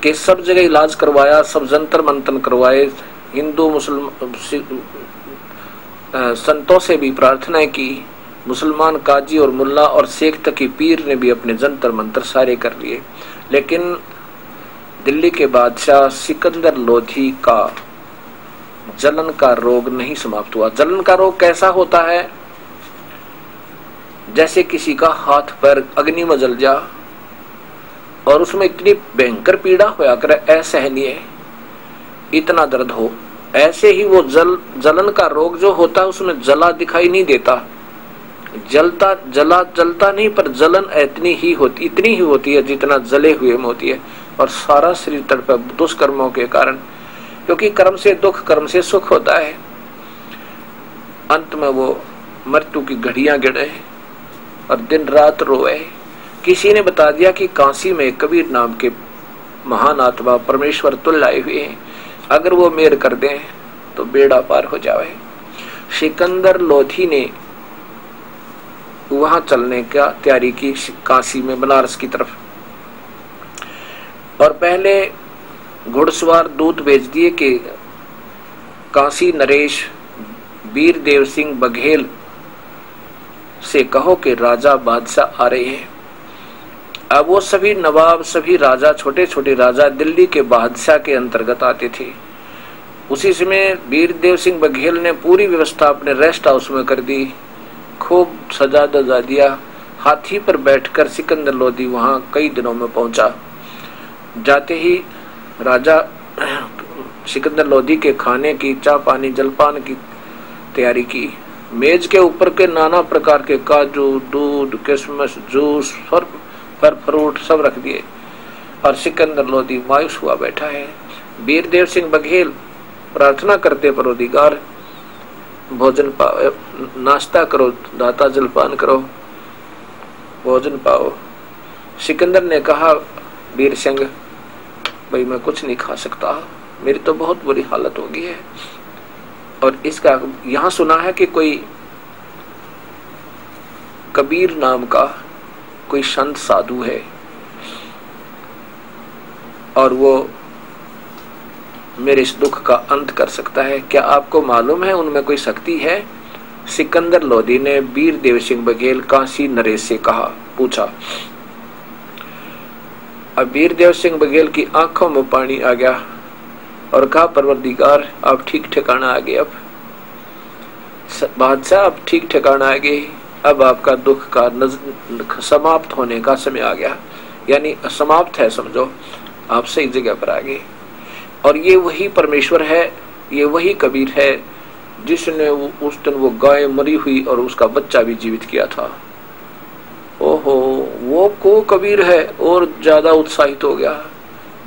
कि सब जगह इलाज करवाया, सब जंतर मंतर करवाए, हिंदू मुसलमान संतों से भी प्रार्थना की, मुसलमान काजी और मुल्ला और शेख तक की पीर ने भी अपने जंतर मंतर सारे कर लिए, लेकिन दिल्ली के बादशाह सिकंदर लोधी का जलन का रोग नहीं समाप्त हुआ। जलन का रोग कैसा होता है? जैसे किसी का हाथ पैर अग्नि में जल जा और उसमें इतनी भयंकर पीड़ा होया करे, असहनीय, इतना दर्द हो। ऐसे ही वो जलन का रोग जो होता है उसमें जला दिखाई नहीं देता, जलता नहीं, पर जलन इतनी ही होती है जितना जले हुए में होती है। और सारा शरीर तड़पे दुष्कर्मों के कारण, क्योंकि कर्म से दुख कर्म से सुख होता है। अंत में वो मृत्यु की घड़ियां गिने और दिन रात रोए। किसी ने बता दिया कि काशी में कबीर नाम के महान आत्मा परमेश्वर तुल्य आए हुए हैं, अगर वो मेर कर दें तो बेड़ा पार हो जाए। सिकंदर लोधी ने वहां चलने का तैयारी की, काशी में, बनारस की तरफ, और पहले घुड़सवार दूत भेज दिए कि काशी नरेश वीर देव सिंह बघेल से कहो कि राजा बादशाह आ रहे हैं। अब वो सभी नवाब, सभी राजा, छोटे छोटे राजा दिल्ली के बादशाह के अंतर्गत आते थे। उसी समय वीर देव सिंह बघेल ने पूरी व्यवस्था अपने रेस्ट हाउस में कर दी, खूब सजा दजा दिया। हाथी पर बैठकर सिकंदर लोधी वहां कई दिनों में पहुंचा। जाते ही राजा सिकंदर लोधी के खाने की, चाय पानी जलपान की तैयारी की। मेज के ऊपर के नाना प्रकार के काजू, दूध, किशमिश, जूस, फल फ्रूट सब रख दिए और सिकंदर लोधी मायूस हुआ बैठा है। वीर देव सिंह बघेल प्रार्थना करते, परवदिगार भोजन पाओ, नाश्ता करो, दाता जलपान करो, भोजन पाओ। सिकंदर ने कहा, वीर सिंह भाई मैं कुछ नहीं खा सकता, मेरी तो बहुत बुरी हालत हो गई है। और इसका यहाँ सुना है कि कोई कबीर नाम का कोई संत साधु है और वो मेरे इस दुख का अंत कर सकता है, क्या आपको मालूम है उनमें कोई शक्ति है? सिकंदर लोधी ने वीर देव सिंह बघेल काशी नरेश से कहा, पूछा। अब वीर देव सिंह बघेल की आंखों में पानी आ गया और कहा, परवरदिगार आप ठीक ठिकाना आ गए, अब बादशाह आप ठीक ठिकाना आ गए, अब आपका दुख का समाप्त होने का समय आ गया, यानी समाप्त है समझो, आप सही जगह पर आ गए। और ये वही परमेश्वर है, ये वही कबीर है जिसने उस दिन वो गाय मरी हुई और उसका बच्चा भी जीवित किया था। ओहो, वो को कबीर है, और ज्यादा उत्साहित हो गया,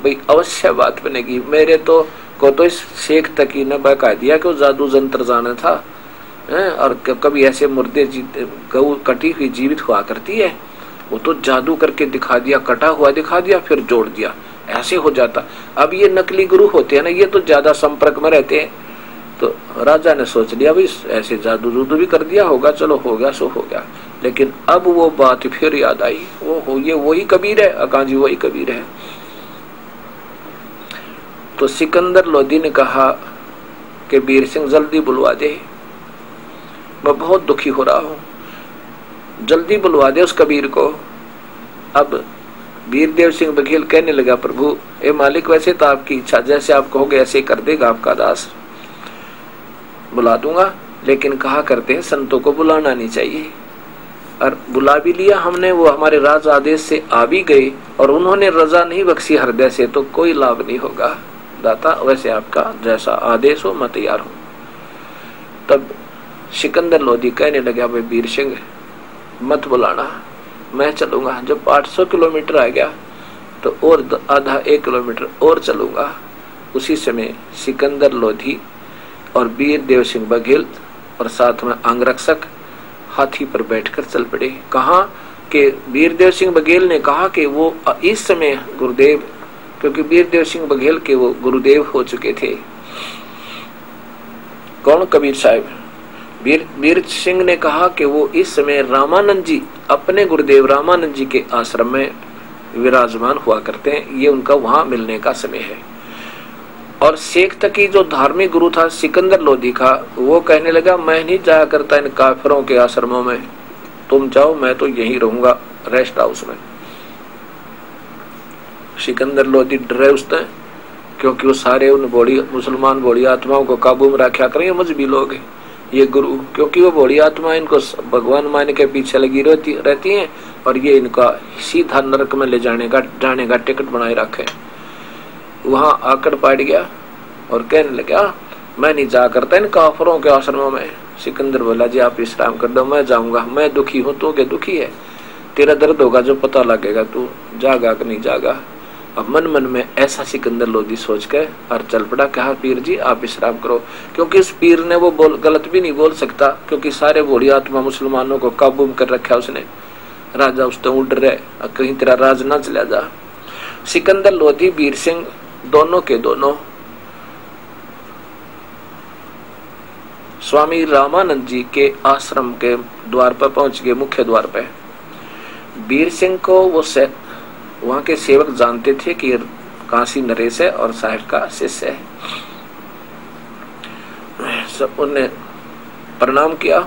भाई अवश्य बात बनेगी। मेरे तो को तो इस शेख तक ही ने बहका दिया कि वो जादू जंत्र जाना था, और कभी ऐसे मुर्दे गऊ कटी हुई जीवित हुआ करती है, वो तो जादू करके दिखा दिया, कटा हुआ दिखा दिया, फिर जोड़ दिया, ऐसे हो जाता। अब ये नकली गुरु होते हैं ना, ये तो ज्यादा संपर्क में रहते हैं, तो राजा ने सोच लिया भाई ऐसे जादू भी कर दिया होगा, चलो हो गया सो हो गया। लेकिन अब वो बात फिर याद आई, वो ये वही कबीर है, अकाजी वही कबीर है। तो सिकंदर लोधी ने कहा कि वीर सिंह जल्दी बुलवा दे, मैं बहुत दुखी हो रहा हूं, जल्दी बुलवा दे उस कबीर को। अब वीरदेव सिंह बघेल कहने लगा, प्रभु ए मालिक, वैसे तो आपकी इच्छा, जैसे आप कहोगे ऐसे कर देगा आपका दास, बुला दूंगा, लेकिन कहा करते हैं संतों को बुलाना नहीं चाहिए। और बुला भी लिया हमने, वो हमारे राज आदेश से आ भी गए और उन्होंने रजा नहीं बख्शी हृदय से, तो कोई लाभ नहीं होगा दाता, वैसे आपका जैसा आदेश हो मैं तैयार हूं। तब सिकंदर लोधी कहने लगा, भाई वीर सिंह मत बुलाना, मैं चलूंगा। जब 800 किलोमीटर आ गया तो और आधा 1 किलोमीटर और चलूंगा। उसी समय सिकंदर लोधी और वीरदेव सिंह बघेल और साथ में अंगरक्षक हाथी पर बैठकर चल पड़े। कहा कि वीरदेव सिंह बघेल ने कहा कि वो इस समय गुरुदेव, क्योंकि वीरदेव सिंह बघेल के वो गुरुदेव हो चुके थे। कौन? कबीर साहब। वीर सिंह ने कहा कि वो इस समय रामानंद जी, अपने गुरुदेव रामानंद जी के आश्रम में विराजमान हुआ करते हैं, ये उनका वहां मिलने का समय है। और शेख तकी जो धार्मिक गुरु था सिकंदर लोधी का, वो कहने लगा, मैं नहीं जाया करता इन काफिरों के आश्रमों में, तुम जाओ, मैं तो यहीं रहूंगा रेस्ट हाउस में। सिकंदर लोधी डरे उसने, क्योंकि वो सारे उन मुसलमान बड़ी आत्माओं को काबू में रखा करें, मजहबी लोग हैं ये गुरु, क्योंकि वो बड़ी आत्मा इनको भगवान माने के पीछे लगी रहती हैं और ये इनका सीधा नरक में ले जाने का टिकट बनाए रखे। वहां आकड़ पाट गया और कहने लगा, मैं नहीं जा करता इन काफरों के आश्रमों में। सिकंदर बोला, जी आप विश्राम कर दो, मैं जाऊंगा, मैं दुखी हूं, तो क्या दुखी है, तेरा दर्द होगा जो पता लगेगा, तू जागा कि नहीं जागा। अब मन मन में ऐसा सिकंदर लोधी सोच के और चल पड़ा। कहा, पीर जी आप विश्राम करो, क्योंकि इस पीर ने वो गलत भी नहीं बोल सकता, क्योंकि सारे बूढ़ी आत्मा मुसलमानों को काबू में कर रखा उसने। राजा उस तो उड़ रहे, कहीं तेरा राज ना चला जा। सिकंदर लोधी वीर सिंह दोनों के दोनों स्वामी रामानंद जी के आश्रम के द्वार पर पहुंच गए, मुख्य द्वार पे। वीर सिंह को वो वहां के सेवक जानते थे कि काशी नरेश है और साहेब का शिष्य है। सब उन्होंने प्रणाम किया,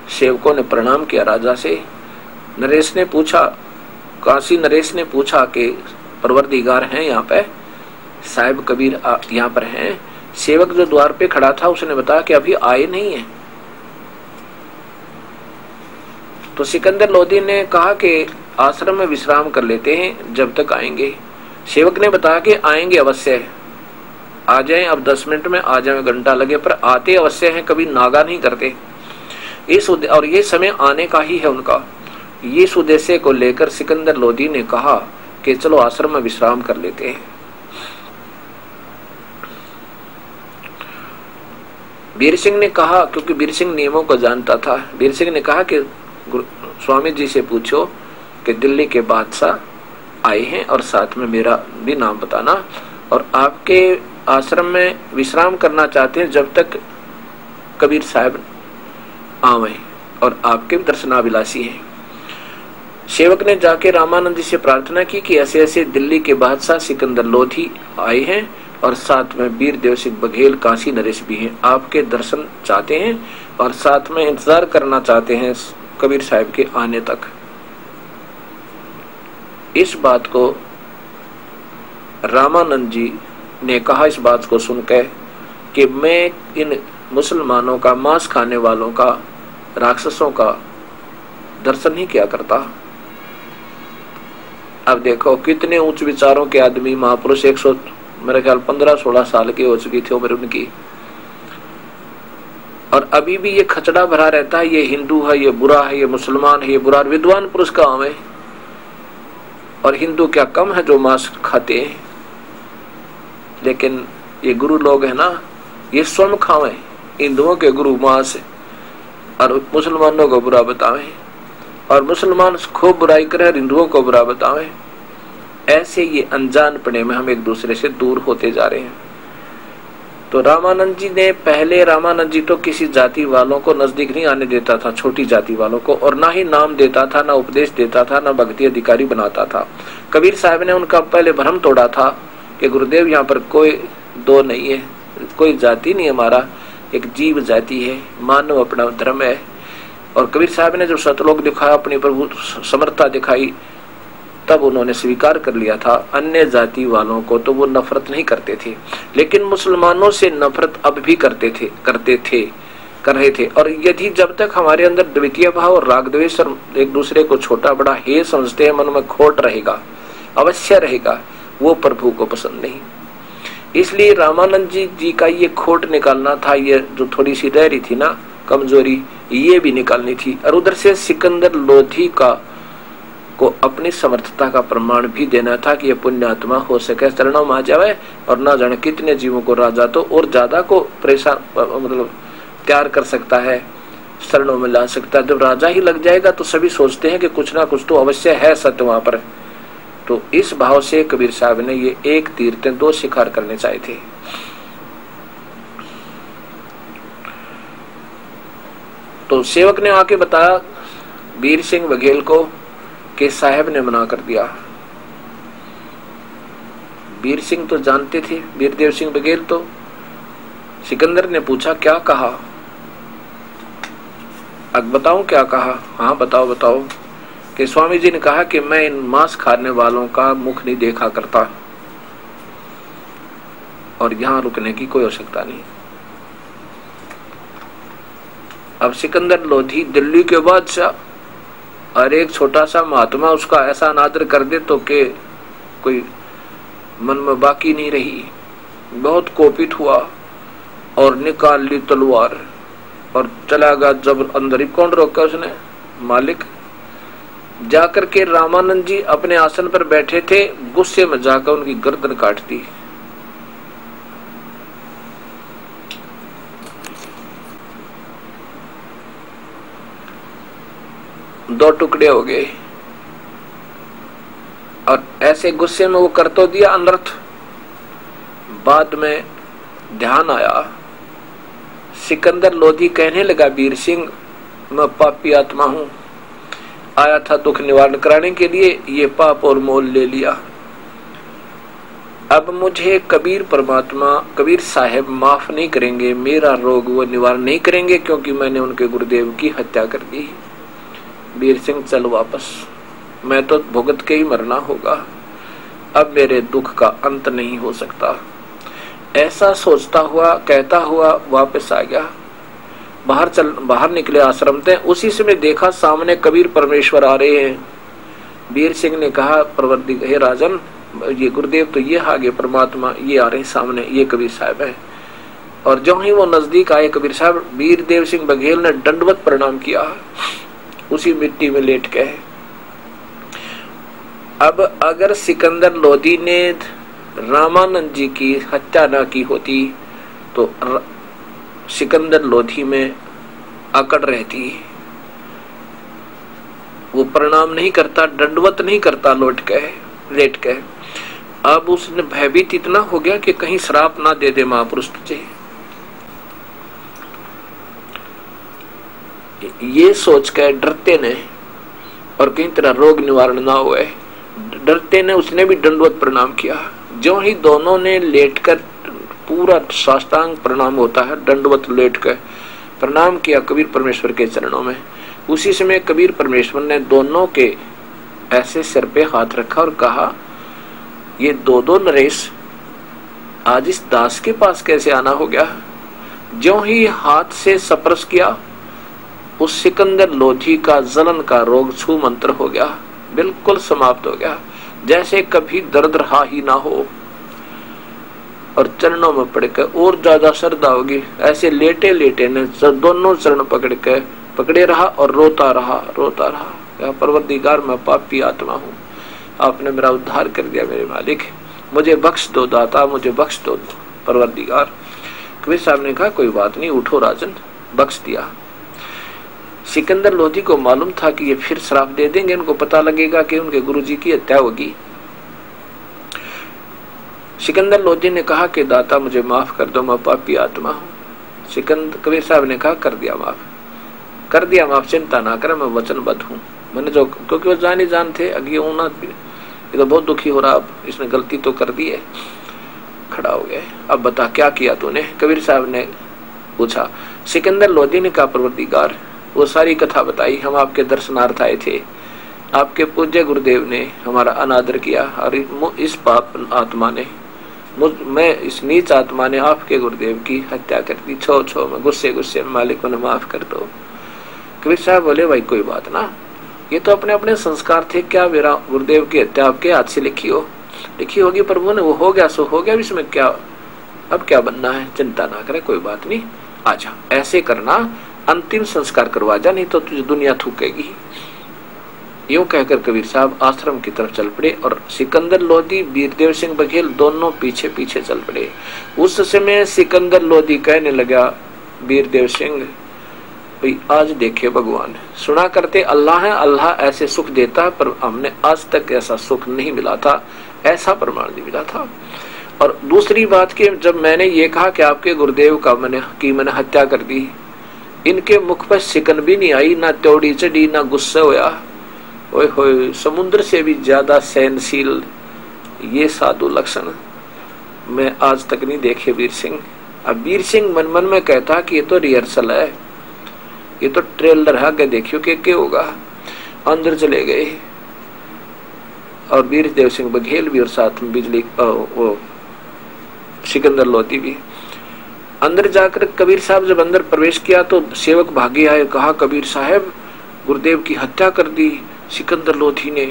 सेवकों ने प्रणाम किया राजा से। नरेश ने पूछा, काशी नरेश ने पूछा कि परवरदिगार हैं यहाँ पे, साहिब कबीर यहाँ पर हैं। सेवक जो द्वार पे खड़ा था उसने बताया कि अभी आए नहीं है। तो सिकंदर लोधी ने कहा कि आश्रम में विश्राम कर लेते हैं, जब तक आएंगे। सेवक ने बताया कि आएंगे अवश्य, आ जाएं, अब 10 मिनट में आ जाएं, घंटा लगे, पर आते अवश्य हैं, कभी नागा नहीं करते। और ये समय आने का ही है उनका। इस उद्देश्य को लेकर सिकंदर लोधी ने कहा कि चलो आश्रम में विश्राम कर लेते हैं। वीर सिंह ने कहा, क्योंकि वीर सिंह नियमों को जानता था, वीर सिंह ने कहा कि स्वामी जी से पूछो कि दिल्ली के बादशाह आए हैं और साथ में मेरा भी नाम बताना, और आपके आश्रम में विश्राम करना चाहते हैं जब तक कबीर साहब आवे, और आपके दर्शनाभिलाषी हैं। सेवक ने जाके रामानंद जी से प्रार्थना की कि ऐसे ऐसे दिल्ली के बादशाह सिकंदर लोधी आए हैं और साथ में वीरदेव सिंह बघेल काशी नरेश भी हैं, आपके दर्शन चाहते हैं और साथ में इंतजार करना चाहते हैं कबीर साहब के आने तक। इस बात को रामानंद जी ने कहा, इस बात को सुनकर कि मैं इन मुसलमानों का, मांस खाने वालों का, राक्षसों का दर्शन ही क्या करता। अब देखो कितने उच्च विचारों के आदमी, महापुरुष, 100 मेरे ख्याल 15-16 साल की हो चुकी थी उम्र उनकी, और अभी भी ये खचड़ा भरा रहता है, ये हिंदू है, ये बुरा है, ये मुसलमान है, ये बुरा। विद्वान पुरुष कहाँ है, और हिंदू क्या कम है जो मांस खाते हैं। लेकिन ये गुरु लोग है ना, ये स्वयं खावे, हिंदुओं के गुरु मांस और मुसलमानों को बुरा बतावे, और मुसलमान खूब बुराई करे और हिंदुओं को बुरा बतावे। ऐसे ये अनजानपने में हम एक दूसरे से दूर होते जा रहे हैं। तो रामानंद जी ने पहले, रामानंद जी तो किसी जाति वालों को नजदीक नहीं आने देता था, छोटी जाति वालों को, और ना ही नाम देता था, ना उपदेश देता था, ना भक्ति अधिकारी बनाता था। कबीर साहब ने उनका पहले भ्रम तोड़ा था कि गुरुदेव यहाँ पर कोई दो नहीं है, कोई जाति नहीं, हमारा एक जीव जाति है, मानव अपना धर्म है। और कबीर साहब ने जो सतलोक दिखाया, अपनी प्रभु समर्थता दिखाई, तब उन्होंने स्वीकार कर लिया था। अन्य जाति वालों को तो वो नफरत नहीं करते थे, लेकिन मुसलमानों से नफरत अब भी कर रहे थे। और यदि जब तक हमारे अंदर द्वितीय भाव और राग द्वेष और एक दूसरे को छोटा बड़ा हे समझते हैं, मन में खोट रहेगा, अवश्य रहेगा, वो प्रभु को पसंद नहीं। इसलिए रामानंद जी का ये खोट निकालना था, ये जो थोड़ी सी रह रही थी ना कमजोरी, ये भी निकालनी थी। और उधर से सिकंदर लोधी को अपनी समर्थता का प्रमाण भी देना था कि ये पुण्यात्मा हो सके चरणों में आ जाए और ना जाने कितने जीवों को राजा तो और ज्यादा को परेशान मतलब तैयार कर सकता है, शरणों में ला सकता है। जब राजा ही लग जाएगा तो सभी सोचते हैं कि कुछ ना कुछ तो अवश्य है सत्य वहां पर। तो इस भाव से कबीर साहब ने ये एक तीर से दो शिकार करने चाहे थे। तो सेवक ने आके बताया वीर सिंह बघेल को कि साहब ने मना कर दिया। वीर सिंह तो जानते थे, वीरदेव सिंह बघेल। तो सिकंदर ने पूछा क्या कहा? अब बताऊं क्या कहा? हाँ बताओ बताओ। कि स्वामी जी ने कहा कि मैं इन मांस खाने वालों का मुख नहीं देखा करता और यहां रुकने की कोई आवश्यकता नहीं। अब सिकंदर लोधी दिल्ली के बादशाह और एक छोटा सा महात्मा उसका ऐसा अनादर कर दे तो के कोई मन में बाकी नहीं रही। बहुत कोपित हुआ और निकाल ली तलवार और चला गया। जब अंदर ही कौन रोका उसने? मालिक। जाकर के रामानंद जी अपने आसन पर बैठे थे, गुस्से में जाकर उनकी गर्दन काट दी। दो टुकड़े हो गए और ऐसे गुस्से में वो कर तो दिया अनर्थ। बाद में ध्यान आया, सिकंदर लोधी कहने लगा वीर सिंह मैं पापी आत्मा हूं, आया था दुख निवारण कराने के लिए, ये पाप और मोल ले लिया। अब मुझे कबीर परमात्मा कबीर साहब माफ नहीं करेंगे, मेरा रोग वो निवारण नहीं करेंगे क्योंकि मैंने उनके गुरुदेव की हत्या कर दी। वीर सिंह चल वापस, मैं तो भुगत के ही मरना होगा, अब मेरे दुख का अंत नहीं हो सकता। ऐसा सोचता हुआ कहता हुआ वापस आ गया। बाहर निकले आश्रम से। उसी समय देखा सामने कबीर परमेश्वर आ रहे हैं। वीर सिंह ने कहा प्रवर्तिक हे राजन, ये गुरुदेव तो ये आगे परमात्मा ये आ रहे हैं सामने, ये कबीर साहब है। और जो ही वो नजदीक आए कबीर साहब, वीरदेव सिंह बघेल ने दंडवत प्रणाम किया उसी मिट्टी में लेट के। अब अगर सिकंदर लोधी ने रामानंद जी की हत्या न की होती तो सिकंदर लोधी में अकड़ रहती, वो प्रणाम नहीं करता, दंडवत नहीं करता लेट के। अब उसने भयभीत इतना हो गया कि कहीं श्राप ना दे दे महापुरुष तुझे, ये सोच के डरते ने, और कहीं तरह रोग निवारण ना हुए, डरते ने उसने भी दंडवत प्रणाम किया। जो ही दोनों ने लेटकर पूरा साष्टांग प्रणाम होता है, दंडवत लेट कर प्रणाम किया कबीर परमेश्वर के चरणों में। उसी समय कबीर परमेश्वर ने दोनों के ऐसे सिर पे हाथ रखा और कहा ये दो नरेश आज इस दास के पास कैसे आना हो गया? जो ही हाथ से स्पर्श किया उस सिकंदर लोधी का जलन का रोग छू मंत्र हो गया, बिल्कुल समाप्त हो गया, जैसे कभी दर्द रहा ही ना हो। और चरणों में पड़कर और ज्यादा श्रद्धा होगी। ऐसे लेटे लेटे ने दोनों चरण पकड़े रहा और रोता रहा। परवरदिगार मैं पापी आत्मा हूँ, आपने मेरा उद्धार कर दिया, मेरे मालिक मुझे बख्श दो, दाता मुझे बख्श दो परवरदिगार। कबीर साहब ने कहा कोई बात नहीं, उठो राजन, बख्श दिया। सिकंदर लोधी को मालूम था कि ये फिर श्राप दे देंगे, इनको पता लगेगा कि उनके गुरुजी की हत्या होगी। सिकंदर लोधी ने कहा कि दाता मुझे माफ कर दो, मैं पापी आत्मा हूँ। कबीर साहब ने कहा कर दिया माफ, चिंता ना करे, मैं वचनबद्ध हूँ। मैंने जो, क्योंकि वो जान ही जान थे अगे होना, ये तो बहुत दुखी हो रहा, अब इसने गलती तो कर दी है। खड़ा हो गया, अब बता क्या किया तूने? कबीर साहब ने पूछा। सिकंदर लोधी ने कहा परवरदिगार वो सारी कथा बताई, हम आपके दर्शनार्थ आए थे, आपके पूज्य गुरुदेव ने हमारा अनादर किया और इस पाप आत्मा ने मैं इस नीच आत्मा ने आपके गुरुदेव की हत्या कर दी। छो में गुस्से में मालिक ने माफ कर दो। कबीर साहब बोले भाई कोई बात ना, ये तो अपने अपने संस्कार थे, क्या मेरा गुरुदेव की हत्या आपके हाथ से लिखी होगी प्रभु ने, वो हो गया सो हो गया, इसमें क्या अब क्या बनना है, चिंता ना करे, कोई बात नहीं, आजा ऐसे करना, अंतिम संस्कार करवा जा, नहीं तो तुझे दुनिया थूकेगी। यूं कहकर कबीर साहब आश्रम की तरफ चल पड़े और सिकंदर लोधी, वीरदेव सिंह बघेल दोनों पीछे पीछे चल पड़े। उस समय सिकंदर लोधी कहने लगा वीरदेव सिंह, भाई आज देखे भगवान, सुना करते अल्लाह है, अल्लाह ऐसे सुख देता है, पर हमने आज तक ऐसा सुख नहीं मिला था, ऐसा प्रमाण नहीं मिला था। और दूसरी बात कि जब मैंने ये कहा कि आपके गुरुदेव का मैंने हत्या कर दी, इनके मुख पर सिकन भी नहीं आई, ना त्योड़ी चढ़ी, ना गुस्सा होया। ओए होए, समुद्र से भी ज्यादा सहनशील ये साधु लक्षण मैं आज तक नहीं देखे वीर सिंह। अब वीर सिंह मन मन में कहता कि ये तो रिहर्सल है, ये तो ट्रेलर है, आगे देखियो क्या होगा। अंदर चले गए और वीरदेव सिंह बघेल भी और साथ में बिजली वो सिकंदर लोधी भी। अंदर जाकर कबीर साहब जब अंदर प्रवेश किया तो सेवक भागे आए, कहा कबीर साहब गुरुदेव की हत्या कर दी सिकंदर लोधी ने।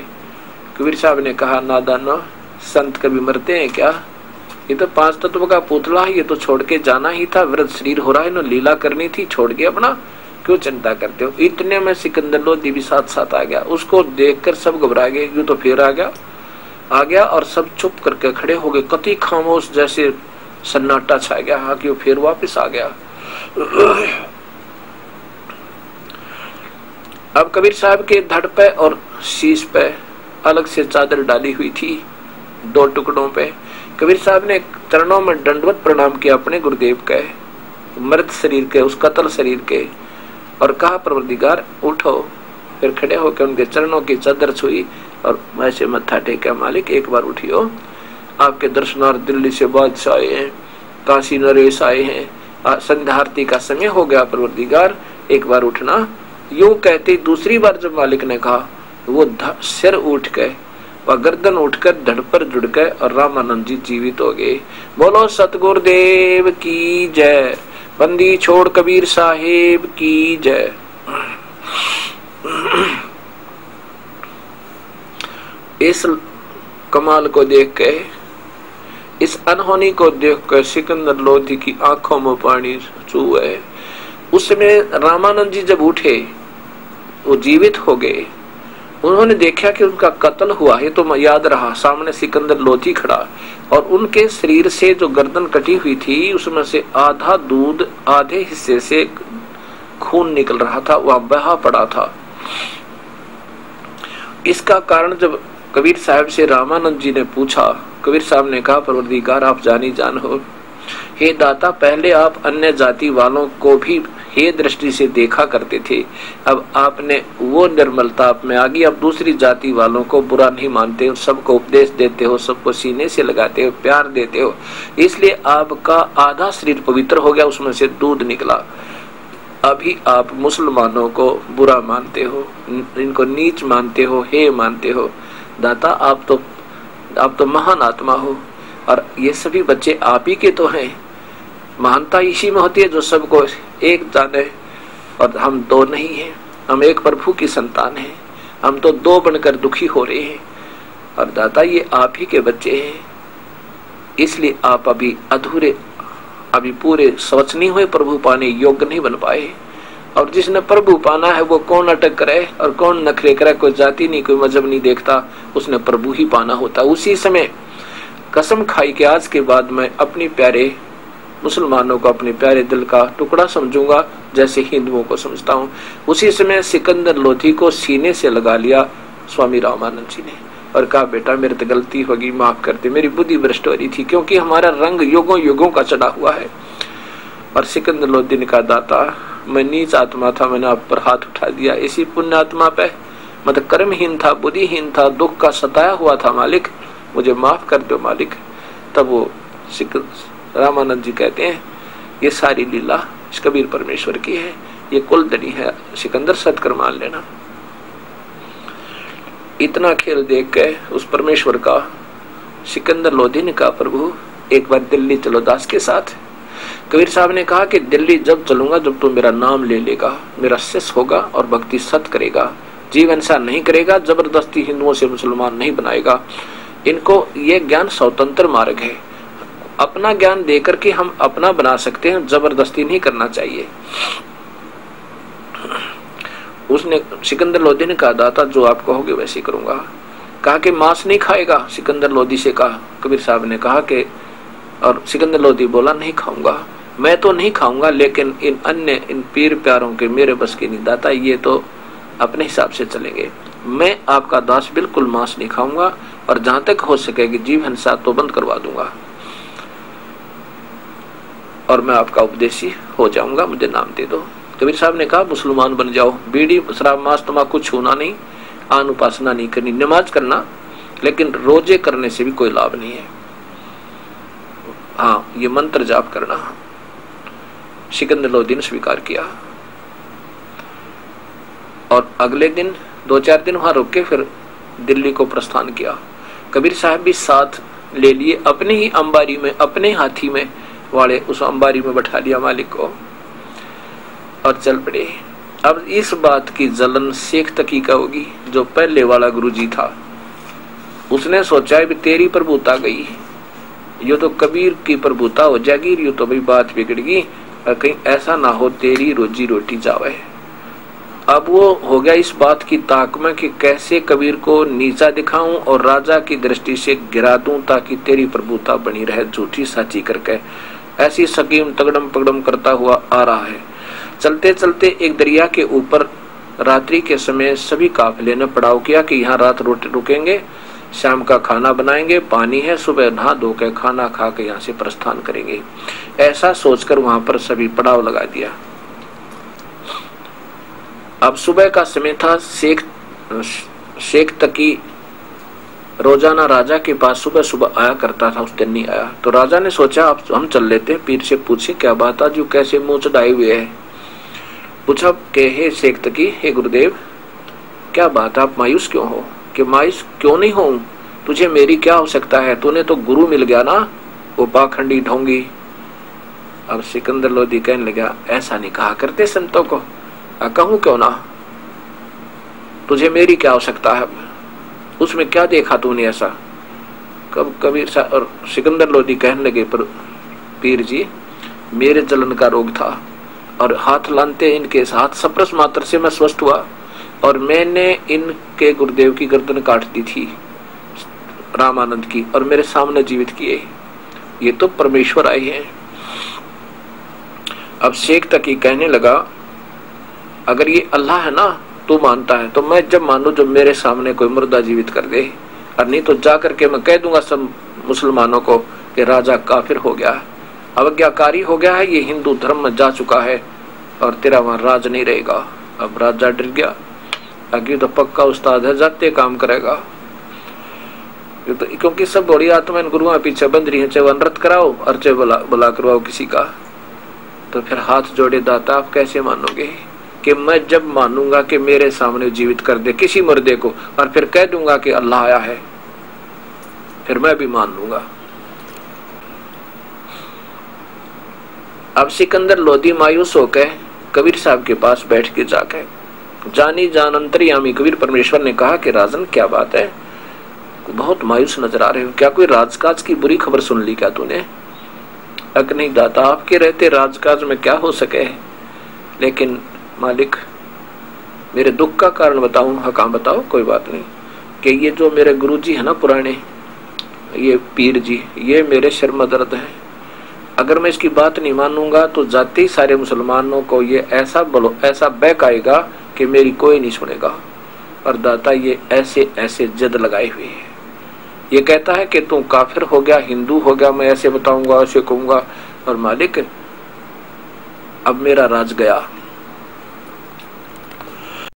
कबीर साहब ने कहा नादानो, संत कभी मरते हैं क्या, ये तो 5 तत्व का पुतला है, ये तो छोड़ के जाना ही था, वृद्ध शरीर हो रहा है, इन्होंने लीला करनी थी, छोड़ के अपना क्यों चिंता करते हो। इतने में सिकंदर लोधी भी साथ साथ आ गया, उसको देखकर सब घबरा गए, यूं तो फिर आ गया और सब चुप करके खड़े हो गए, कति खामोश, जैसे सन्नाटा छा गया। हाँ कि फिर वापस आ गया। अब कबीर साहब के धड़ पे और शीश पे अलग से चादर डाली हुई थी 2 टुकड़ों पे। कबीर साहब ने चरणों में दंडवत प्रणाम किया अपने गुरुदेव के, मृत शरीर के, उस कत्ल शरीर के, और कहा परवरदिगार उठो। फिर खड़े होकर उनके चरणों की चादर छुई और ऐसे मत्था टेका, मालिक एक बार उठियो, आपके दर्शनार्थ दिल्ली से बादशाह आए हैं, काशी नरेश आए हैं, संध्या आरती का समय हो गया, परवरदिगार एक बार उठना। यूं कहते दूसरी बार जब मालिक ने कहा, वो सिर उठ गए, वह गर्दन उठकर धड़ पर जुड़ गए और रामानंद जी जीवित हो गए। बोलो सतगुरुदेव की जय, बंदी छोड़ कबीर साहेब की जय। इस कमाल को देख के, इस अनहोनी को देख कर सिकंदर लोधी की आंखों में पानी चूहे। उस समय रामानंद जी जब उठे, वो जीवित हो गए, उन्होंने देखा कि उनका कत्ल हुआ है, तो याद रहा सामने सिकंदर लोधी खड़ा और उनके शरीर से जो गर्दन कटी हुई थी उसमें से आधा दूध, आधे हिस्से से खून निकल रहा था, वह बहा पड़ा था। इसका कारण जब कबीर साहब से रामानंद जी ने पूछा, कबीर साहब ने कहा परवरदिगार आप जानी जान हो, हे दाता पहले आप अन्य जाति वालों को भी हे दृष्टि से देखा करते थे, अब आपने वो निर्मलता आप में आ गई, अब दूसरी जाति वालों को बुरा नहीं मानते हो, सबको उपदेश देते हो, सबको सीने से लगाते हो, प्यार देते हो, इसलिए आपका आधा शरीर पवित्र हो गया, उसमें से दूध निकला। अभी आप मुसलमानों को बुरा मानते हो, इनको नीच मानते हो, हे मानते हो। दाता आप तो महान आत्मा हो और ये सभी बच्चे आप ही के तो हैं। महानता इसी में होती है जो सबको एक जाने, और हम 2 नहीं हैं, हम एक प्रभु की संतान हैं, हम तो 2 बनकर दुखी हो रहे हैं। और दाता ये आप ही के बच्चे हैं, इसलिए आप अभी अधूरे, अभी पूरे स्वच्छ नहीं हुए, प्रभु पाने योग्य नहीं बन पाए। और जिसने प्रभु पाना है वो कौन अटक करे और कौन नखरे करे, कोई जाति नहीं, कोई मजहब नहीं देखता, उसने प्रभु ही पाना होता। उसी समय कसम खाई कि आज के बाद मैं अपने प्यारे मुसलमानों को अपने प्यारे दिल का टुकड़ा समझूंगा जैसे हिंदुओं को समझता हूँ। उसी समय सिकंदर लोधी को सीने से लगा लिया स्वामी रामानंद जी ने और कहा बेटा मेरे तो गलती होगी, माफ कर दे, मेरी बुद्धि भ्रष्ट हो रही थी, क्योंकि हमारा रंग युगों युगों का चढ़ा हुआ है। और सिकंदर लोधी ने कहा दाता मैं नीच आत्मा था, मैंने आप पर हाथ उठा दिया, इसी पुण्य आत्मा पे मतलब कर्महीन था, बुद्धिहीन था, दुख का सताया हुआ था, मालिक मुझे माफ कर दो मालिक। तब वो रामानंद जी कहते हैं ये सारी लीला इस कबीर परमेश्वर की है, ये कुलधनी है, सिकंदर सत्कर मान लेना। इतना खेल देख के उस परमेश्वर का सिकंदर लोधी ने कहा, प्रभु एक बार दिल्ली चलो दास के साथ। कबीर साहब ने कहा कि दिल्ली जब चलूंगा जब तू मेरा नाम ले लेगा, मेरा शिष्य होगा और भक्ति सत करेगा, जीवन सा नहीं करेगा, जबरदस्ती हिंदुओं से मुसलमान नहीं बनाएगा। इनको ये ज्ञान स्वतंत्र मार्ग है, अपना ज्ञान देकर के हम अपना बना सकते हैं, जबरदस्ती नहीं करना चाहिए। उसने सिकंदर लोधी ने कहा, दाता जो आप कहोगे वैसे करूंगा। कहा कि मांस नहीं खाएगा, सिकंदर लोधी से कहा। कबीर साहब ने कहा कि, और सिकंदर लोधी बोला नहीं खाऊंगा, मैं तो नहीं खाऊंगा, लेकिन इन अन्य इन पीर प्यारों के मेरे बस की नहीं दाता, ये तो अपने हिसाब से चलेंगे। मैं आपका दास बिल्कुल मांस नहीं खाऊंगा और जहां तक हो सकेगी जीव हिंसा तो बंद करवा दूंगा और मैं आपका उपदेशी हो जाऊंगा, मुझे नाम दे दो। कबीर साहब ने कहा मुसलमान बन जाओ, बीड़ी शराब मांस तम्बाकू छूना नहीं, आन उपासना नहीं करनी, नमाज करना, लेकिन रोजे करने से भी कोई लाभ नहीं है। हाँ, ये मंत्र जाप करना। सिकंदर लोधी ने स्वीकार किया और अगले दिन 2-4 दिन वहां रुक के फिर दिल्ली को प्रस्थान किया। कबीर साहब भी साथ ले लिए, अपने ही अंबारी में, अपने हाथी में वाले उस अंबारी में बैठा लिया मालिक को और चल पड़े। अब इस बात की जलन शेख तकी का होगी, जो पहले वाला गुरुजी था। उसने सोचा भी तेरी प्रभुता गई, यो तो कबीर की प्रभुता हो जाएगी, यो तो भाई बात बिगड़गी और कहीं ऐसा ना हो तेरी रोजी रोटी जावे। अब वो हो गया इस बात की ताक में कि कैसे कबीर को नीचा दिखाऊं और राजा की दृष्टि से गिरा दूं ताकि तेरी प्रभुता बनी रहे, झूठी साची करके। ऐसी सकीम तगड़म पगड़म करता हुआ आ रहा है। चलते चलते एक दरिया के ऊपर रात्रि के समय सभी काफिले ने पड़ाव किया कि यहाँ रात रुकेंगे, शाम का खाना बनाएंगे, पानी है, सुबह नहा धो के खाना खा के यहाँ से प्रस्थान करेंगे। ऐसा सोचकर वहां पर सभी पड़ाव लगा दिया। अब सुबह का समय था। शेख तकी रोजाना राजा के पास सुबह सुबह आया करता था, उस दिन नहीं आया। तो राजा ने सोचा अब हम चल लेते हैं, पीर से पूछे क्या बात आज कैसे मुंह चढ़ाए हुए है। पूछा कि हे शेख तकी, हे गुरुदेव क्या बात, आप मायूस क्यों हो? कि मायूस क्यों नहीं हो, तुझे मेरी क्या आवश्यकता है, तूने तो गुरु मिल गया ना, वो पाखंडी ढोंगी। अब सिकंदर लोधी कहने लगा ऐसा नहीं कहा करते संतों को, कहूं क्यों ना, तुझे मेरी क्या आवश्यकता है, उसमें क्या देखा तूने ऐसा। कबीर साहब और सिकंदर लोधी कहने लगे पर पीर जी मेरे जलन का रोग था और हाथ लानते इनके साथ सप्रस मात्र से मैं स्वस्थ हुआ और मैंने इनके गुरुदेव की गर्दन काट दी थी रामानंद की और मेरे सामने जीवित किए, ये तो परमेश्वर आए हैं। अब शेख तकी कहने लगा अगर ये अल्लाह है ना तू मानता है तो मैं जब मानू जब मेरे सामने कोई मुर्दा जीवित कर दे, और नहीं तो जा करके मैं कह दूंगा सब मुसलमानों को कि राजा काफिर हो गया, अवज्ञाकारी हो गया है, ये हिंदू धर्म में जा चुका है और तेरा वहां राज नहीं रहेगा। अब राजा डर गया, आगे तो पक्का उस्ताद है, जाते काम करेगा, तो क्योंकि सब बड़ी आत्मा इन गुरुओं पीछे बंद रही है, चाहे नृत्य कराओ और चाहे बुला करवाओ किसी का। तो फिर हाथ जोड़े दाता आप कैसे मानोगे कि मैं जब मानूंगा कि मेरे सामने जीवित कर दे किसी मुर्दे को और फिर कह दूंगा कि अल्लाह आया है, फिर मैं भी मान लूंगा। अब सिकंदर लोधी मायूस होकर कबीर साहब के पास बैठ के जाके जानी जान अंतर्यामी कबीर परमेश्वर ने कहा कि राजन क्या बात है, बहुत मायूस नजर आ रहे हो, क्या कोई राजकाज की बुरी खबर सुन ली क्या तूने? अगर नहीं दाता आपके रहते राजकाज में क्या हो सके, लेकिन मालिक मेरे दुख का कारण बताऊं? हाँ कहाँ बताओ, कोई बात नहीं। कि ये जो मेरे गुरुजी है ना पुराने, ये पीर जी, ये मेरे सिर में दर्द है, अगर मैं इसकी बात नहीं मानूंगा तो जाते ही सारे मुसलमानों को ये ऐसा बैक आएगा कि मेरी कोई नहीं सुनेगा। और दाता ये ऐसे ऐसे जद लगाए हुए है, ये कहता है कि तू काफिर हो गया, हिंदू हो गया, मैं ऐसे बताऊंगा ऐसे कहूंगा, और मालिक अब मेरा राज गया,